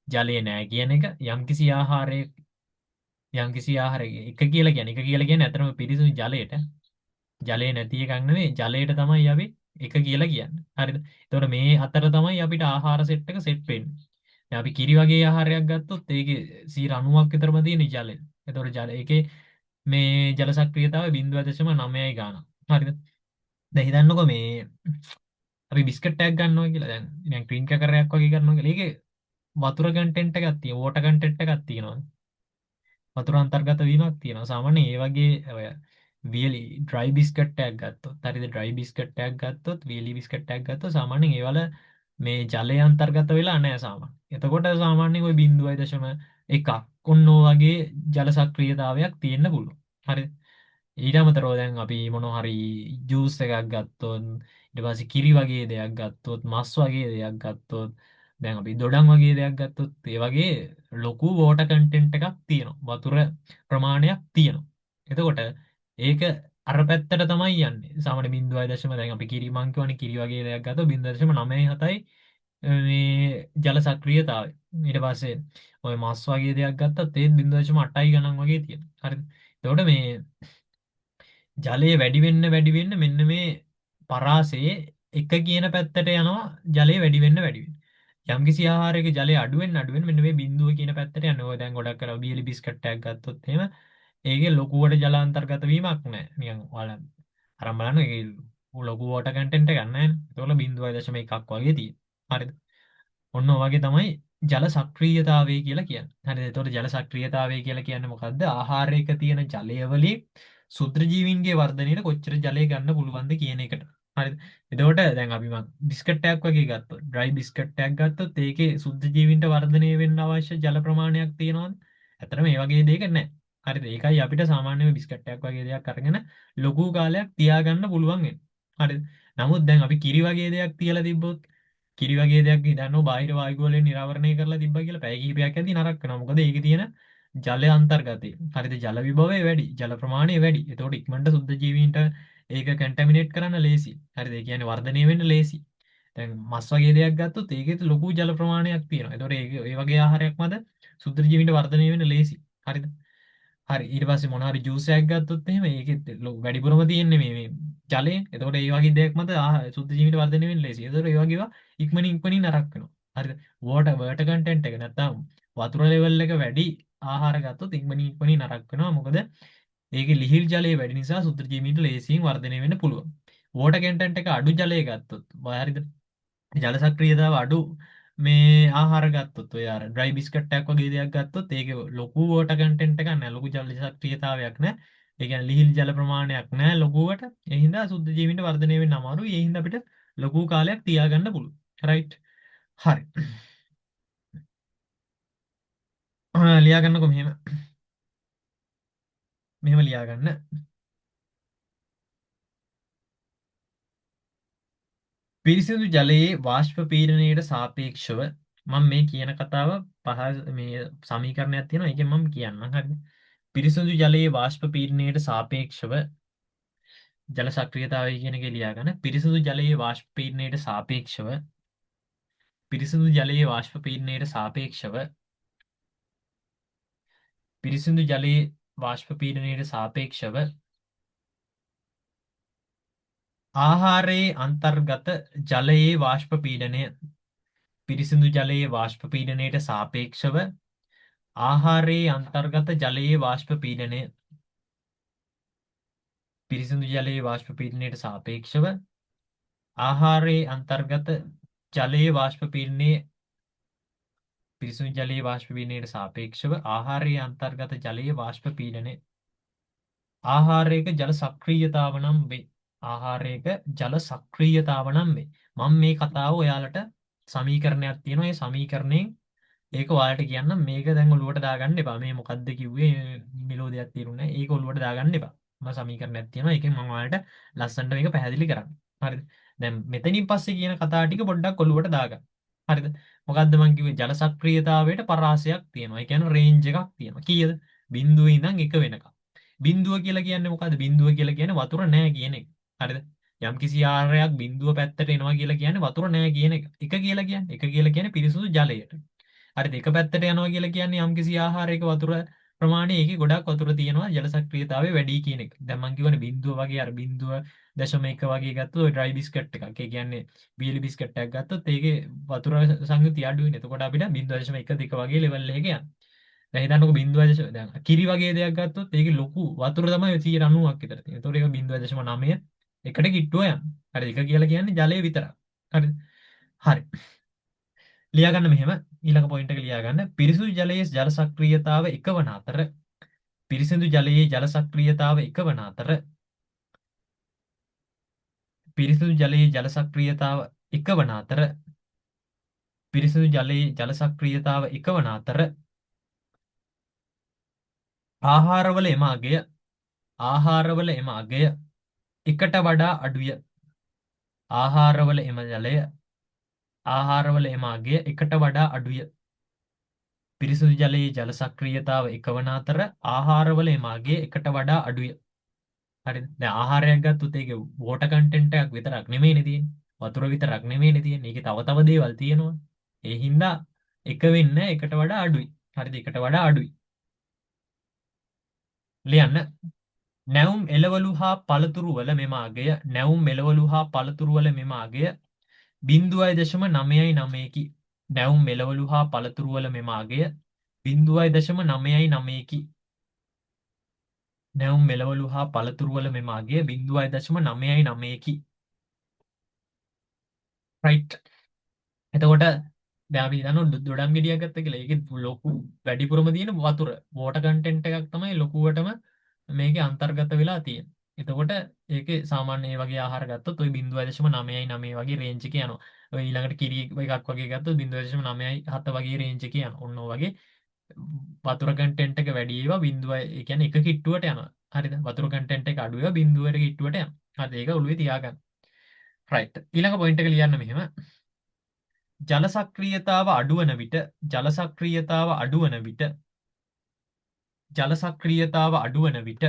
ජලය නෑ කියන එක. යම්කිසි ආහාරයක එක කියලා කියන්නේ එක කියලා කියන්නේ අතරම පිරිසිදු ජලයට. ජලය නැති එකක් නෙවෙයි ජලයට තමයි අපි එක කියලා කියන්නේ. හරිද? එතකොට මේ අතර තමයි අපිට ආහාර සෙට් එක සෙට් වෙන්නේ. දැන් අපි කිරි වගේ ආහාරයක් ගත්තොත් ඒකේ 90ක් විතරම තියෙන ජලය. එතකොට ඒකේ මේ ජල සක්‍රියතාවය 0.9යි ගානක්. හරිද? දැන් හිතන්නකෝ මේ අපි බිස්කට් එකක් ගන්නවා කියලා. දැන් ක්‍රීම් කැකරයක් වගේ ගන්නවා කියලා. ඒකේ වතුර කන්ටෙන්ට් එකක් තියෙනවා. වෝටර් කන්ටෙන්ට් එකක් තියෙනවා. වතුර අන්තර්ගත වීමක් තියෙනවා. සාමාන්‍යයෙන් ඒ වගේ ඔය වියලි ඩ්‍රයි බිස්කට් එකක් ගත්තොත් හරිද? ඩ්‍රයි බිස්කට් එකක් ගත්තොත් වියලි බිස්කට් එකක් ගත්තොත් සාමාන්‍යයෙන් ඒවල මේ ජලය අන්තර්ගත වෙලා නැහැ සාමාන්‍යයෙන්. එතකොට සාමාන්‍යයෙන් ওই 0.1 ඔන්න වගේ ජල සක්‍රියතාවයක් තියෙන්න පුළුවන්. හරිද? ඊට අමතරව දැන් අපි මොනවා හරි ජූස් එකක් ගත්තොත් ඊට පස්සේ කිරි වගේ දෙයක් ගත්තොත් මස් වගේ දෙයක් ගත්තොත් දැන් අපි දොඩම් වගේ දෙයක් ගත්තොත් ඒ වගේ ලොකු වෝටර් කන්ටෙන්ට් එකක් තියෙනවා වතුර ප්‍රමාණයක් තියෙනවා. එතකොට ඒක අර පැත්තට තමයි යන්නේ. සාමාන්‍ය 0.0 දැන් අපි කිරි මං කියවනේ කිරි වගේ දෙයක් ගත්තොත් 0.97යි මේ ජල සක්‍රියතාවය. ඊට පස්සේ ඔය මස් වගේ දෙයක් ගත්තත් ඒත් 0.8යි ගණන් වගේ තියෙනවා. හරිද? එතකොට මේ ජලය වැඩි වෙන්න වැඩි වෙන්න මෙන්න මේ පරාසයේ එක කියන පැත්තට යනවා ජලය වැඩි වෙන්න වැඩි වෙන්න. යම්කිසි ආහාරයක ජලය අඩු වෙන්න අඩු වෙන්න මෙන්න මේ බිඳුව කියන පැත්තට යනවා. ඔය දැන් ගොඩක් කරලා බීලි බිස්කට් එකක් ගත්තොත් එහෙම ඒකේ ලොකුවට ජල අන්තර්ගත වීමක් නැහැ. නිකන් ඔයාලා අරන් බලන්න ඒකේ ලොකු වෝටර් කන්ටෙන්ට් එකක් නැහැ නේ. ඒතකොට 0.1ක් වගේ තියෙනවා. හරිද? ඔන්න ඔය වගේ තමයි ජල සක්‍රියතාවය කියලා කියන්නේ. හරිද? එතකොට ජල සක්‍රියතාවය කියලා කියන්නේ මොකද්ද? ආහාරයක තියෙන ජලය වලින් සුත්‍රජීවීන්ගේ වර්ධනයට කොච්චර ජලය ගන්න පුළුවන්ද කියන එකට. හරිද? එතකොට දැන් අපි බිස්කට් එකක් වගේ ගත්තොත්, ඩ්‍රයි බිස්කට් එකක් ගත්තොත් ඒකේ සුත්‍රජීවීන්ට වර්ධනය වෙන්න අවශ්‍ය ජල ප්‍රමාණයක් තියෙනවද? ඇත්තටම මේ වගේ දෙයක නැහැ. හරිද? ඒකයි අපිට සාමාන්‍යයෙන් බිස්කට් එකක් වගේ දෙයක් අරගෙන ලොකු කාලයක් තියාගන්න පුළුවන් වෙන්නේ. හරිද? නමුත් දැන් අපි කිරි වගේ දෙයක් තියලා තිබ්බොත් කිරි වගේ දෙයක් හිතන්නෝ බාහිර වායු වලින් නිරාවරණය කරලා තිබ්බා කියලා පැය කිහිපයක් ඇද්දි නරක වෙනවා. මොකද ඒකේ තියෙන ජල අන්තර්ගතය. හරිද? ජල විභවය වැඩි, ජල ප්‍රමාණය වැඩි. ඒතකොට ඉක්මනට සුද්ධ ජීවීන්ට ඒක කන්ටැමිනේට් කරන්න ලේසි. හරිද? ඒ කියන්නේ වර්ධනය වෙන්න ලේසි. දැන් මස් වගේ දෙයක් ගත්තොත් ඒකෙත් ලොකු ජල ප්‍රමාණයක් තියෙනවා. ඒතකොට ඒ වගේ ආහාරයක් මත සුද්ධ ජීවීන්ට වර්ධනය වෙන්න ලේසි. හරිද? හරි ඊට පස්සේ මොනවා හරි ජූස් එකක් ගත්තොත් එහෙම ඒකෙත් වැඩිපුරම තියෙන්නේ මේ ජලය. එතකොට ඒ වගේ දෙයක් මත සුද්ධ ජීවිත වර්ධනය වෙන්න ලේසියි. එතකොට ඒ වගේ ඒවා ඉක්මනින් නරක වෙනවා. හරිද? වෝටර් කන්ටෙන්ට් එක නැත්තම් වතුර ලෙවල් එක වැඩි ආහාර ගත්තොත් ඉක්මනින් නරක වෙනවා. මොකද ඒකේ ලිහිල් ජලය වැඩි නිසා සුද්ධ ජීවිත ලේසියෙන් වර්ධනය වෙන්න පුළුවන්. වෝටර් කන්ටෙන්ට් එක අඩු ජලය ගත්තොත් හරිද? ජල සක්‍රියතාව අඩු මේ ආහාර ගත්තොත් ඔය අර ඩ්‍රයි බිස්කට් එකක් වගේ දෙයක් ගත්තොත් ඒකේ ලොකු වෝටර් කන්ටෙන්ට් එකක් නැහැ ලොකු ජල සක්‍රියතාවයක් නැහැ ඒ කියන්නේ ලිහිල් ජල ප්‍රමාණයක් නැහැ ලොකුවට ඒ හින්දා සුද්ධ ජීවීන්ට වර්ධනය වෙන්න අමාරුයි ඒ හින්දා අපිට ලොකු කාලයක් තියාගන්න පුළුවන් රයිට් හරි ලියා ගන්නකො මෙහෙම. මෙහෙම ලියා ගන්න. පිරිසිදු ජලයේ වාෂ්ප පීඩනයට සාපේක්ෂව මම මේ කියන කතාව මේ සමීකරණයක් තියෙනවා. ඒකෙන් මම කියන්නම්. හරිද? පිරිසිදු ජලයේ වාෂ්ප පීඩනයට සාපේක්ෂව ජල සක්‍රියතාවය කියන එක ලියා ගන්න. පිරිසිදු ජලයේ වාෂ්ප පීඩනයට සාපේක්ෂව පිරිසිදු ජලයේ වාෂ්ප පීඩනයට සාපේක්ෂව පිරිසිදු ජලයේ වාෂ්ප පීඩනයට සාපේක්ෂව ආහාරයේ අන්තර්ගත ජලයේ වාෂ්ප පීඩනය පිරිසිදු ජලයේ වාෂ්ප පීඩනයට සාපේක්ෂව ආහාරයේ අන්තර්ගත ජලයේ වාෂ්ප පීඩනය පිරිසිදු ජලයේ වාෂ්ප පීඩනයට සාපේක්ෂව ආහාරයේ අන්තර්ගත ජලයේ වාෂ්ප පීඩනයේ පිරිසිදු ජලයේ වාෂ්ප පීඩනයට සාපේක්ෂව ආහාරයේ අන්තර්ගත ජලයේ වාෂ්ප පීඩනය ආහාරයක ජල සක්‍රීයතාව නම් වේ. ආහාරයක ජල සක්‍රීයතාව නම් වේ. මම මේ කතාව ඔයාලට සමීකරණයක් තියෙනවා. ඒ සමීකරණයෙන් ඒක ඔයාලට කියන්නම්. මේක දැන් ඔලුවට දාගන්න එපා. මේ මොකද්ද කිව්වේ මෙලෝදියක් තේරුන්නේ නැහැ. ඒක ඔලුවට දාගන්න එපා. මම සමීකරණයක් තියෙනවා. ඒකෙන් මම ඔයාලට ලස්සනට මේක පැහැදිලි කරන්න. හරිද? දැන් මෙතනින් පස්සේ කියන කතා ටික පොඩ්ඩක් ඔලුවට දාගන්න. හරිද? මොකද්ද මං කිව්වේ ජල සක්‍රීයතාවයට පරාසයක් තියෙනවා. ඒ කියන්නේ රේන්ජ් එකක් තියෙනවා. කීයද? 0 ඉඳන් 1 වෙනකම්. බිඳුව කියලා කියන්නේ මොකද්ද? බිඳුව කියලා කියන්නේ වතුර නැහැ කියන එක. හරිද? යම් කිසි ආහාරයක් බිඳුව පැත්තට එනවා කියලා කියන්නේ වතුර නැහැ කියන එක. එක කියලා කියන්නේ එක කියලා කියන්නේ පිරිසුදු ජලයට. හරිද? එක පැත්තට යනවා කියලා කියන්නේ යම් කිසි ආහාරයක වතුර ප්‍රමාණය ඒකේ ගොඩක් වතුර තියෙනවා ජල සක්‍රියතාවය වැඩි කියන එක. දැන් මම කියවනේ බිඳුව වගේ අර බිඳුව 0.1 වගේ ගත්තොත් ඔය ඩ්‍රයි බිස්කට් එකක්. ඒ කියන්නේ බීලි බිස්කට් එකක් ගත්තොත් ඒකේ වතුර සංයුතිය අඩු වෙන. එතකොට අපිට 0.1 2 වගේ ලෙවල් එකක යනවා. දැන් හිතන්නකො 0.0 දැන් කිරි වගේ දෙයක් ගත්තොත් ඒකේ ලොකු වතුර තමයි 90ක් විතර තියෙන්නේ. ඒතකොට ඒක 0.9 එකට කිට්ටුව යනවා. හරි එක කියලා කියන්නේ ජලය විතරක්. හරිද? හරි. ලියා ගන්න මෙහෙම ඊළඟ පොයින්ට් එක ලියා ගන්න. පිරිසිදු ජලයේ ජල සක්‍රීයතාව එකවන අතර පිරිසිදු ජලයේ ජල සක්‍රීයතාව එකවන අතර පිරිසිදු ජලයේ ජල සක්‍රීයතාව එකවන අතර පිරිසිදු ජලයේ ජල සක්‍රීයතාව එකවන අතර ආහාරවල එම අගය ආහාරවල එම අගය එකට වඩා අඩුය. ආහාරවල එම ජලය ආහාරවල එම අගය එකට වඩා අඩුය. පිරිසිදු ජලයේ ජල සක්‍රීයතාව එකවන අතර ආහාරවල එම අගය එකට වඩා අඩුය. හරිද? දැන් ආහාරයක් ගත්තොත් ඒකේ වෝටර් කන්ටෙන්ට් එකක් විතරක් නෙමෙයිනේ තියෙන්නේ. වතුර විතරක් නෙමෙයිනේ තියෙන්නේ. ඒකේ තව තව දේවල් තියෙනවා. ඒ හින්දා එක වෙන්න එකට වඩා අඩුයි. හරිද? එකට වඩා අඩුයි. ලියන්න. නැවුම් එළවලු හා පළතුරු වල මෙම අගය නැවුම් එළවලු හා පළතුරු වල මෙම අගය 0.99කි. නැවුම් එළවලු හා පළතුරු වල මෙම අගය 0.99කි. නැවුම් එළවලු හා පළතුරු වල මෙම අගය 0.99කි. රයිට්. එතකොට දැන් අපි හිතනවා දොඩම් ගෙඩියක් ගත්ත කියලා. ඒකේ ලොකු වැඩිපුරම තියෙන වතුර වෝටර් කන්ටෙන්ට් එකක් තමයි ලොකුවටම මේකේ අන්තර්ගත වෙලා තියෙන්නේ. එතකොට ඒකේ සාමාන්‍ය මේ වගේ ආහාර ගත්තොත් ওই 0.99 වගේ රේන්ජ් එකේ යනවා. ඔය ඊළඟට කිරි එකක් වගේ ගත්තොත් 0.97 වගේ රේන්ජ් එකේ යනවා. ඔන්න ඔය වගේ වතුර කන්ටෙන්ට් එක වැඩි ඒවා බිඳුව ඒ කියන්නේ එක කිට්ටුවට යනවා. හරිද? වතුර කන්ටෙන්ට් එක අඩු ඒවා බිඳුවට කිට්ටුවට යනවා. හරිද? ඒක ඔළුවේ තියාගන්න. රයිට්. ඊළඟ පොයින්ට් එක ලියන්න මෙහෙම. ජල සක්‍රීයතාව අඩුවන විට ජල සක්‍රීයතාව අඩුවන විට ජල සක්‍රීයතාව අඩුවන විට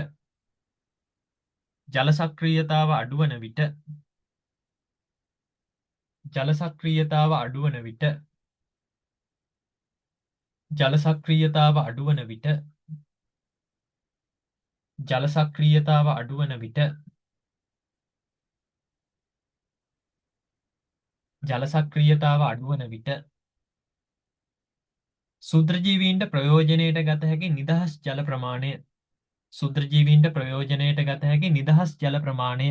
ජල සක්‍රීයතාව අඩුවන විට ජල සක්‍රීයතාව අඩුවන විට ජල සක්‍රීයතාව අඩුවන විට ජල සක්‍රීයතාව අඩුවන විට ජල සක්‍රීයතාව අඩුවන විට සුද්‍රජීවීන්ට ප්‍රයෝජනයට ගත හැකි නිදහස් ජල ප්‍රමාණය සුද්‍රජීවීන්ට ප්‍රයෝජනයට ගත හැකි නිදහස් ජල ප්‍රමාණය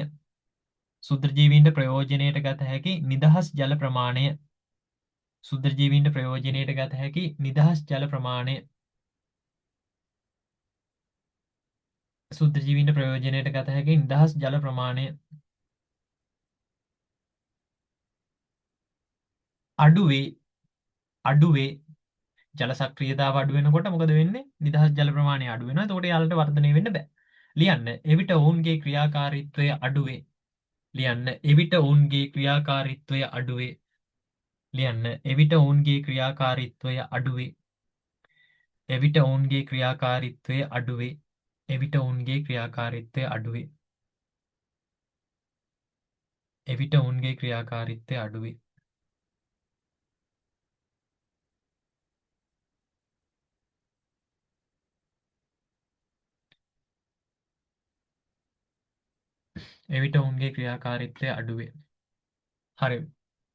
සුද්‍රජීවීන්ට ප්‍රයෝජනයට ගත හැකි නිදහස් ජල ප්‍රමාණය සුද්‍රජීවීන්ට ප්‍රයෝජනයට ගත හැකි නිදහස් ජල ප්‍රමාණය සුද්‍රජීවීන්ට ප්‍රයෝජනයට ගත හැකි නිදහස් ජල ප්‍රමාණය අඩුවේ අඩුවේ ජල සක්‍රියතාව අඩු වෙනකොට මොකද වෙන්නේ? නිදහස් ජල ප්‍රමාණය අඩු වෙනවා. එතකොට යාලට වර්ධනය වෙන්න බෑ. ලියන්න. එවිට ඔවුන්ගේ ක්‍රියාකාරීත්වය අඩුවේ. ලියන්න. එවිට ඔවුන්ගේ ක්‍රියාකාරීත්වය අඩුවේ. ලියන්න. එවිට ඔවුන්ගේ ක්‍රියාකාරීත්වය අඩුවේ. එවිට ඔවුන්ගේ ක්‍රියාකාරීත්වය අඩුවේ. එවිට ඔවුන්ගේ ක්‍රියාකාරීත්වය අඩුවේ. එවිට ඔවුන්ගේ ක්‍රියාකාරීත්වය අඩුවේ. එවිට ඔවුන්ගේ ක්‍රියාකාරීත්වය අඩුවේ. හරි.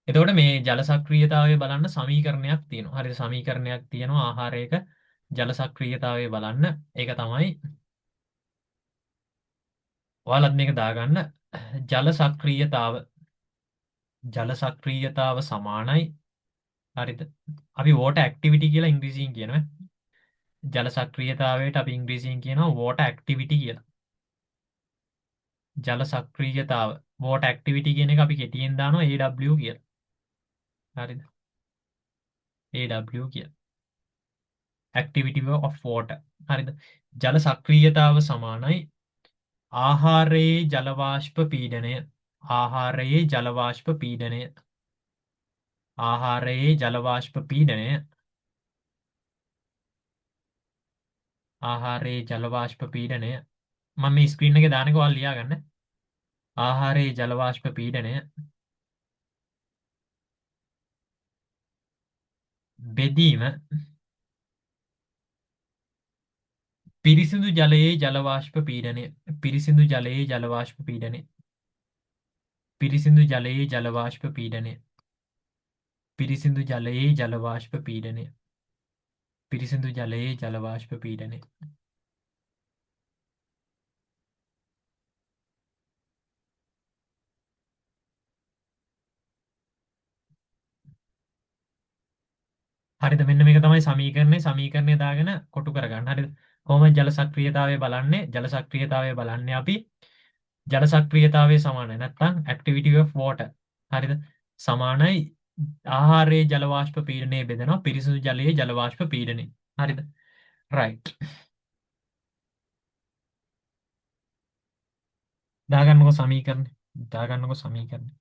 එතකොට මේ ජල සක්‍රියතාවය බලන්න සමීකරණයක් තියෙනවා. හරිද? සමීකරණයක් තියෙනවා ආහාරයක ජල සක්‍රියතාවය බලන්න. ඒක තමයි ඔයාලත් මේක දාගන්න. ජල සක්‍රියතාව ජල සක්‍රියතාව සමානයි. හරිද? අපි water activity කියලා ඉංග්‍රීසියෙන් කියනවා. ජල සක්‍රියතාවයට අපි ඉංග්‍රීසියෙන් කියනවා water activity කියලා. ජල සක්‍රියතාව water activity කියන එක අපි කෙටියෙන් දානවා AW කියලා. හරිද? AW කියලා. activity of water. හරිද? ජල සක්‍රියතාව සමානයි ආහාරයේ ජල වාෂ්ප පීඩනය. ආහාරයේ ජල වාෂ්ප පීඩනය. ආහාරයේ ජල වාෂ්ප පීඩනය. ආහාරයේ ජල වාෂ්ප පීඩනය. මම මේ ස්ක්‍රීන් එකේ දානක ඔයාලා ලියා ගන්න. ආහාරයේ ජල වාෂ්ප පීඩනය බෙදීම පිරිසිදු ජලයේ ජල වාෂ්ප පීඩනය. පිරිසිදු ජලයේ ජල වාෂ්ප පීඩනය. පිරිසිදු ජලයේ ජල වාෂ්ප පීඩනය. පිරිසිදු ජලයේ ජල වාෂ්ප පීඩනය. පිරිසිදු ජලයේ ජල වාෂ්ප පීඩනය. හරිද? මෙන්න මේක තමයි සමීකරණය දාගෙන කොටු කරගන්න. හරිද? කොහොමද ජල සක්‍රියතාවය බලන්නේ? ජල සක්‍රියතාවය බලන්නේ අපි ජල සක්‍රියතාවය සමානයි නැත්නම් activity of water. හරිද? සමානයි ආහාරයේ ජල වාෂ්ප පීඩනය බෙදෙනවා පිරිසිදු ජලයේ ජල වාෂ්ප පීඩනය. හරිද? right. දාගන්නකො සමීකරණය. දාගන්නකො සමීකරණය.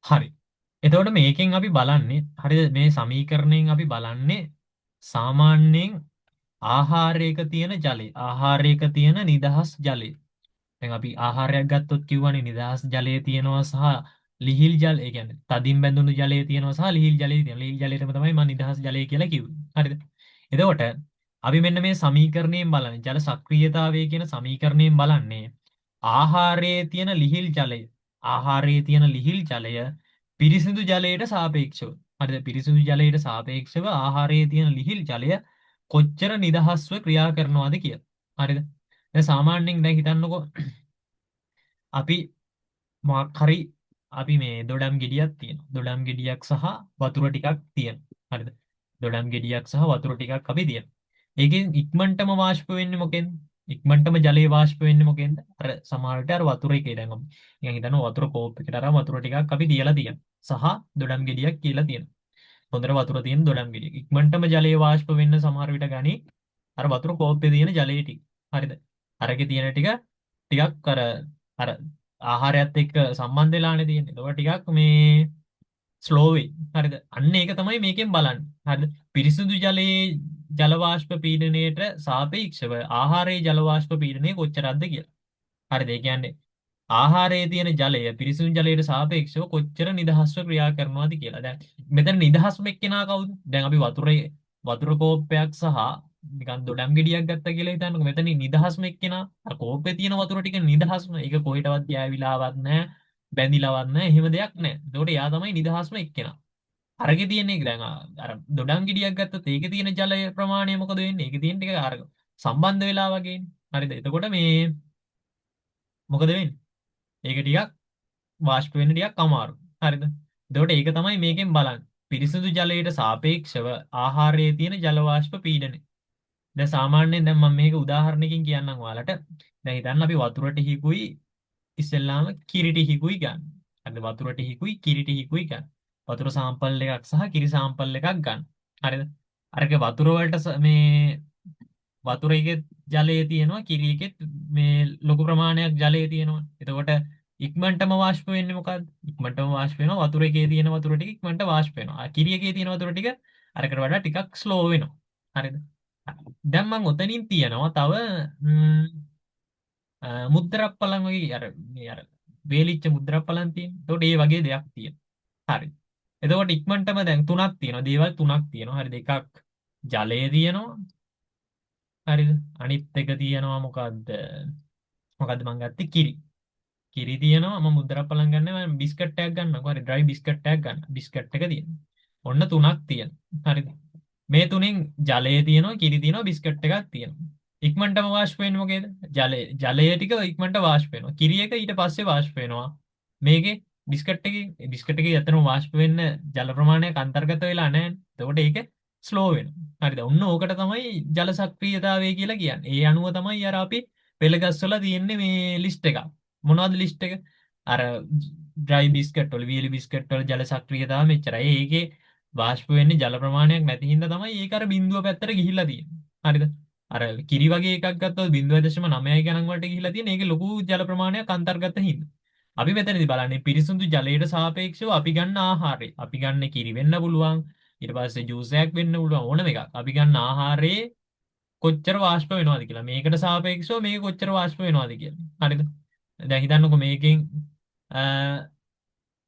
හරි. එතකොට මේකෙන් අපි බලන්නේ හරිද මේ සමීකරණයෙන් අපි බලන්නේ සාමාන්‍යයෙන් ආහාරයක තියෙන ජලය. ආහාරයක තියෙන නිදහස් ජලය. දැන් අපි ආහාරයක් ගත්තොත් කිව්වනේ නිදහස් ජලය තියෙනවා සහ ලිහිල් ජල ඒ කියන්නේ තදින් බැඳුණු ජලය තියෙනවා සහ ලිහිල් ජලය තියෙනවා. ලිහිල් ජලයටම තමයි මම නිදහස් ජලය කියලා කිව්වේ. හරිද? එතකොට අපි මෙන්න මේ සමීකරණයෙන් බලන්නේ ජල සක්‍රියතාවය කියන සමීකරණයෙන් බලන්නේ ආහාරයේ තියෙන ලිහිල් ජලය. ආහාරයේ තියෙන ලිහිල් ජලය පිරිසිදු ජලයට සාපේක්ෂව. හරිද? පිරිසිදු ජලයට සාපේක්ෂව ආහාරයේ තියෙන ලිහිල් ජලය කොච්චර නිදහස්ව ක්‍රියා කරනවද කියලා. හරිද? දැන් සාමාන්‍යයෙන් දැන් හිතන්නකෝ අපි මොකක් හරි අපි මේ දොඩම් ගෙඩියක් තියෙනවා. දොඩම් ගෙඩියක් සහ වතුර ටිකක් තියෙනවා. හරිද? දොඩම් ගෙඩියක් සහ වතුර ටිකක් අපි තියෙනවා. ඒකෙන් ඉක්මනටම වාෂ්ප වෙන්නේ මොකෙන්ද? ඉක්මනටම ජලයේ වාෂ්ප වෙන්නේ මොකෙන්ද? අර සමහරට අර වතුර එකේ දැන් අපි නිකන් හිතනවා වතුර කෝප් එකකට අරන් වතුර ටිකක් අපි තියලා තියෙනවා. සහ දොඩම් ගෙඩියක් කියලා තියෙනවා. හොඳට වතුර තියෙන දොඩම් ගෙඩියක්. ඉක්මනටම ජලයේ වාෂ්ප වෙන්න සමහර විට ගනි අර වතුර කෝප්පේ තියෙන ජලයේ ටික. හරිද? අරකේ තියෙන ටිකක් අර ආහාරයත් එක්ක සම්බන්ධ වෙලානේ තියෙන්නේ. ඒක ටිකක් මේ ස්ලෝ වෙයි. හරිද? අන්න ඒක තමයි මේකෙන් බලන්නේ. හරිද? පිරිසිදු ජලයේ ජල වාෂ්ප පීඩනයට සාපේක්ෂව ආහාරයේ ජල වාෂ්ප පීඩනය කොච්චරක්ද කියලා. හරිද? ඒ කියන්නේ ආහාරයේ තියෙන ජලය පිරිසිදු ජලයට සාපේක්ෂව කොච්චර නිදහස්ව ක්‍රියා කරනවද කියලා. දැන් මෙතන නිදහස්ම එක්කෙනා කවුද? දැන් අපි වතුර කෝප්පයක් සහ නිකන් දොඩම් ගෙඩියක් ගත්තා කියලා හිතන්නකෝ. මෙතන නිදහස්ම එක්කෙනා අර කෝප්පේ තියෙන වතුර ටික නිදහස්ම. ඒක කොහෙටවත් ගෑවිලාවත් නැහැ, බැඳිලාවත් නැහැ, එහෙම දෙයක් නැහැ. ඒකට එයා තමයි නිදහස්ම එක්කෙනා. අරගේ තියෙන එක දැන් අර දොඩම් ගෙඩියක් ගත්තොත් ඒකේ තියෙන ජලය ප්‍රමාණය මොකද වෙන්නේ? ඒකේ තියෙන ටික අර සම්බන්ධ වෙලා වගේනේ. හරිද? එතකොට මේ මොකද වෙන්නේ? ඒක ටිකක් වාෂ්ප වෙන්න ටිකක් අමාරු. හරිද? එතකොට ඒක තමයි මේකෙන් බලන්නේ. පිරිසිදු ජලයට සාපේක්ෂව ආහාරයේ තියෙන ජල වාෂ්ප පීඩනය. දැන් සාමාන්‍යයෙන් දැන් මම මේක උදාහරණයකින් කියන්නම් ඔයාලට. දැන් හිතන්න අපි වතුර ටිහිකුයි ඉස්සෙල්ලාම කිරි ටිහිකුයි ගන්න. හරිද? වතුර ටිහිකුයි කිරි ටිහිකුයි ගන්න. වතුර සාම්පල් එකක් සහ කිරි සාම්පල් එකක් ගන්න. හරිද? අරක වතුර වලට මේ වතුර එකේ ජලයේ තියෙනවා කිරි එකෙත් මේ ලොකු ප්‍රමාණයක් ජලයේ තියෙනවා. එතකොට ඉක්මනටම වාෂ්ප වෙන්නේ මොකද්ද? ඉක්මනටම වාෂ්ප වෙනවා වතුර එකේ තියෙන වතුර ටික ඉක්මනට වාෂ්ප වෙනවා. කිරි එකේ තියෙන වතුර ටික අරකට වඩා ටිකක් ස්ලෝ වෙනවා. හරිද? දැන් මම ඔතනින් තියනවා තව මුද්‍රප්පලන් වගේ අර මේ අර වේලිච්ච මුද්‍රප්පලන් තියෙන. එතකොට ඒ වගේ දෙයක් තියෙනවා. හරි. එතකොට ඉක්මනටම දැන් තුනක් තියෙනවා. දේවල් තුනක් තියෙනවා. හරිද? එකක් ජලය තියෙනවා. හරිද? අනිත් එක තියෙනවා මොකද්ද? මොකද්ද මං ගත්තේ කිරි. කිරි තියෙනවා මම මුද්‍රප්පලන් ගන්න මම බිස්කට් එකක් ගන්නකො. හරි ඩ්‍රයි බිස්කට් එකක් ගන්න. බිස්කට් එක තියෙනවා. ඔන්න තුනක් තියෙනවා. හරිද? මේ තුنين ජලය තියෙනවා කිරි තියෙනවා බිස්කට් එකක් තියෙනවා. ඉක්මනටම වාෂ්ප වෙන්නේ මොකේද? ජලය ටික ඉක්මනට වාෂ්ප වෙනවා. කිරි එක ඊට පස්සේ වාෂ්ප වෙනවා. මේකේ බිස්කට් එකේ ඇත්තටම වාෂ්ප වෙන්න ජල ප්‍රමාණයක් අන්තර්ගත වෙලා නැහැ. එතකොට ඒක ස්ලෝ වෙනවා. හරිද? ඔන්න ඕකට තමයි ජල සක්‍රියතාවය කියලා කියන්නේ. ඒ අණුව තමයි අර අපි පෙළ ගස්වල තියෙන්නේ මේ ලිස්ට් එක. මොනවද ලිස්ට් එක? අර ඩ්‍රයි බිස්කට් වල වියලි බිස්කට් වල ජල සක්‍රියතාව මෙච්චරයි. ඒකේ වාෂ්ප වෙන්නේ ජල ප්‍රමාණයක් නැති හින්දා තමයි ඒක අර බිඳුව පැත්තට ගිහිල්ලා තියෙන්නේ. හරිද? අර කිරි වගේ එකක් ගත්තොත් 0.9 ගණන් වලට ගිහිල්ලා තියෙන ඒකේ ලොකු ජල ප්‍රමාණයක් අන්තර්ගත හින්දා. අපි මෙතනදී බලන්නේ පිරිසිදු ජලයට සාපේක්ෂව අපි ගන්න ආහාරය. අපි ගන්න කිරි වෙන්න පුළුවන්. ඊට පස්සේ ජූස් එකක් වෙන්න පුළුවන් ඕනම එකක්. අපි ගන්න ආහාරයේ කොච්චර වාෂ්ප වෙනවද කියලා. මේකට සාපේක්ෂව මේක කොච්චර වාෂ්ප වෙනවද කියලා. හරිද? දැන් හිතන්නකෝ මේකෙන්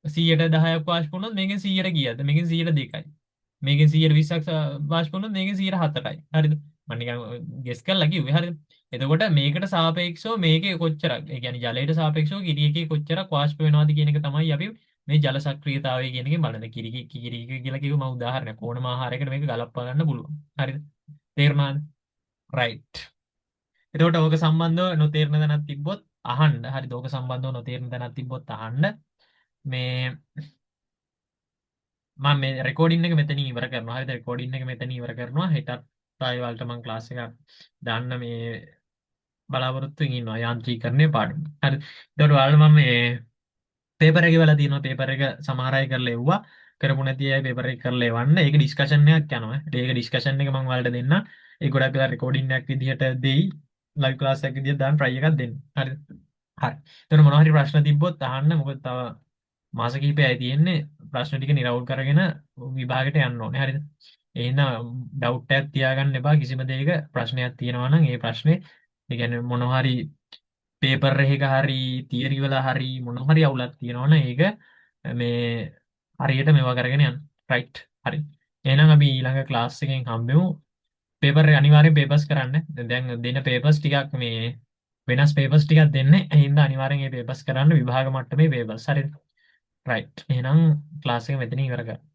100ට 10ක් වාෂ්ප වුණොත් මේකෙන් 100ට කීයද? මේකෙන් 100ට 2යි. මේකෙන් 120ක් වාෂ්ප වුණොත් මේකෙන් 107යි. හරිද? මම නිකන් ගෙස් කරලා කිව්වේ. හරිද? එතකොට මේකට සාපේක්ෂව මේකේ කොච්චරක් ඒ කියන්නේ ජලයට සාපේක්ෂව කිරි එකේ කොච්චරක් වාෂ්ප වෙනවද කියන එක තමයි අපි මේ ජල සක්‍රියතාවය කියන එකෙන් බලන්නේ. කිරි එක කියලා කිව්ව මම උදාහරණයක් ඕනම ආහාරයකට මේක ගලපා ගන්න පුළුවන්. හරිද? තේරුණාද? රයිට්. එතකොට ඕක සම්බන්ධව නොතේරෙන දැනක් තිබ්බොත් අහන්න. හරිද? ඕක සම්බන්ධව නොතේරෙන දැනක් තිබ්බොත් අහන්න. මේ මම මේ රෙකෝඩින් එක මෙතනින් ඉවර කරනවා. හරිද? රෙකෝඩින් එක මෙතනින් ඉවර කරනවා. හෙටත් ආයෙ වලට මම ක්ලාස් එකක් දාන්න මේ බලාපොරොත්තු වෙමින් ඉන්නවා යාන්ත්‍රීකරණයේ පාඩම. හරි. ඒකට ඔයාලට මම මේ පේපර් එක වෙලා තියෙනවා. පේපර් එක සමහර අය කරලා එව්වා. කරපු නැති අය පේපර් එක කරලා එවන්න. ඒක ඩිස්කෂන් එකක් යනවා. ඒක ඩිස්කෂන් එක මම ඔයාලට දෙන්න. ඒක ගොඩක් වෙලා රෙකෝඩින් එකක් විදිහට දෙයි. ලයිව් ක්ලාස් එකක් විදිහට දාන්න try එකක් දෙන්න. හරිද? හරි. එතකොට මොනවා හරි ප්‍රශ්න තිබ්බොත් අහන්න. මොකද තව මාස කිහිපයයි තියෙන්නේ ප්‍රශ්න ටික නිරවුල් කරගෙන විභාගයට යන්න ඕනේ. හරිද? එහෙනම් ඩවුට් එකක් තියාගන්න එපා කිසිම දෙයක ප්‍රශ්නයක් තියෙනවා නම් ඒ ප්‍රශ්නේ ඒ කියන්නේ මොනවා හරි පේපර් එකක හරි තියරි වල හරි මොනවා හරි අවුලක් තියෙනවා නම් ඒක මේ හරියට මේවා කරගෙන යන්න. රයිට්. හරි. එහෙනම් අපි ඊළඟ ක්ලාස් එකෙන් හම්බෙමු. පේපර් එක අනිවාර්යෙන් පේපර්ස් කරන්න. දැන් දෙන පේපර්ස් ටිකක් මේ වෙනස් පේපර්ස් ටිකක් දෙන්නේ. ඒ හින්දා අනිවාර්යෙන් මේ පේපර්ස් කරන්න විභාග මට්ටමේ පේපර්ස්. හරිද? රයිට්. එහෙනම් ක්ලාස් එක මෙතනින් ඉවර කරමු.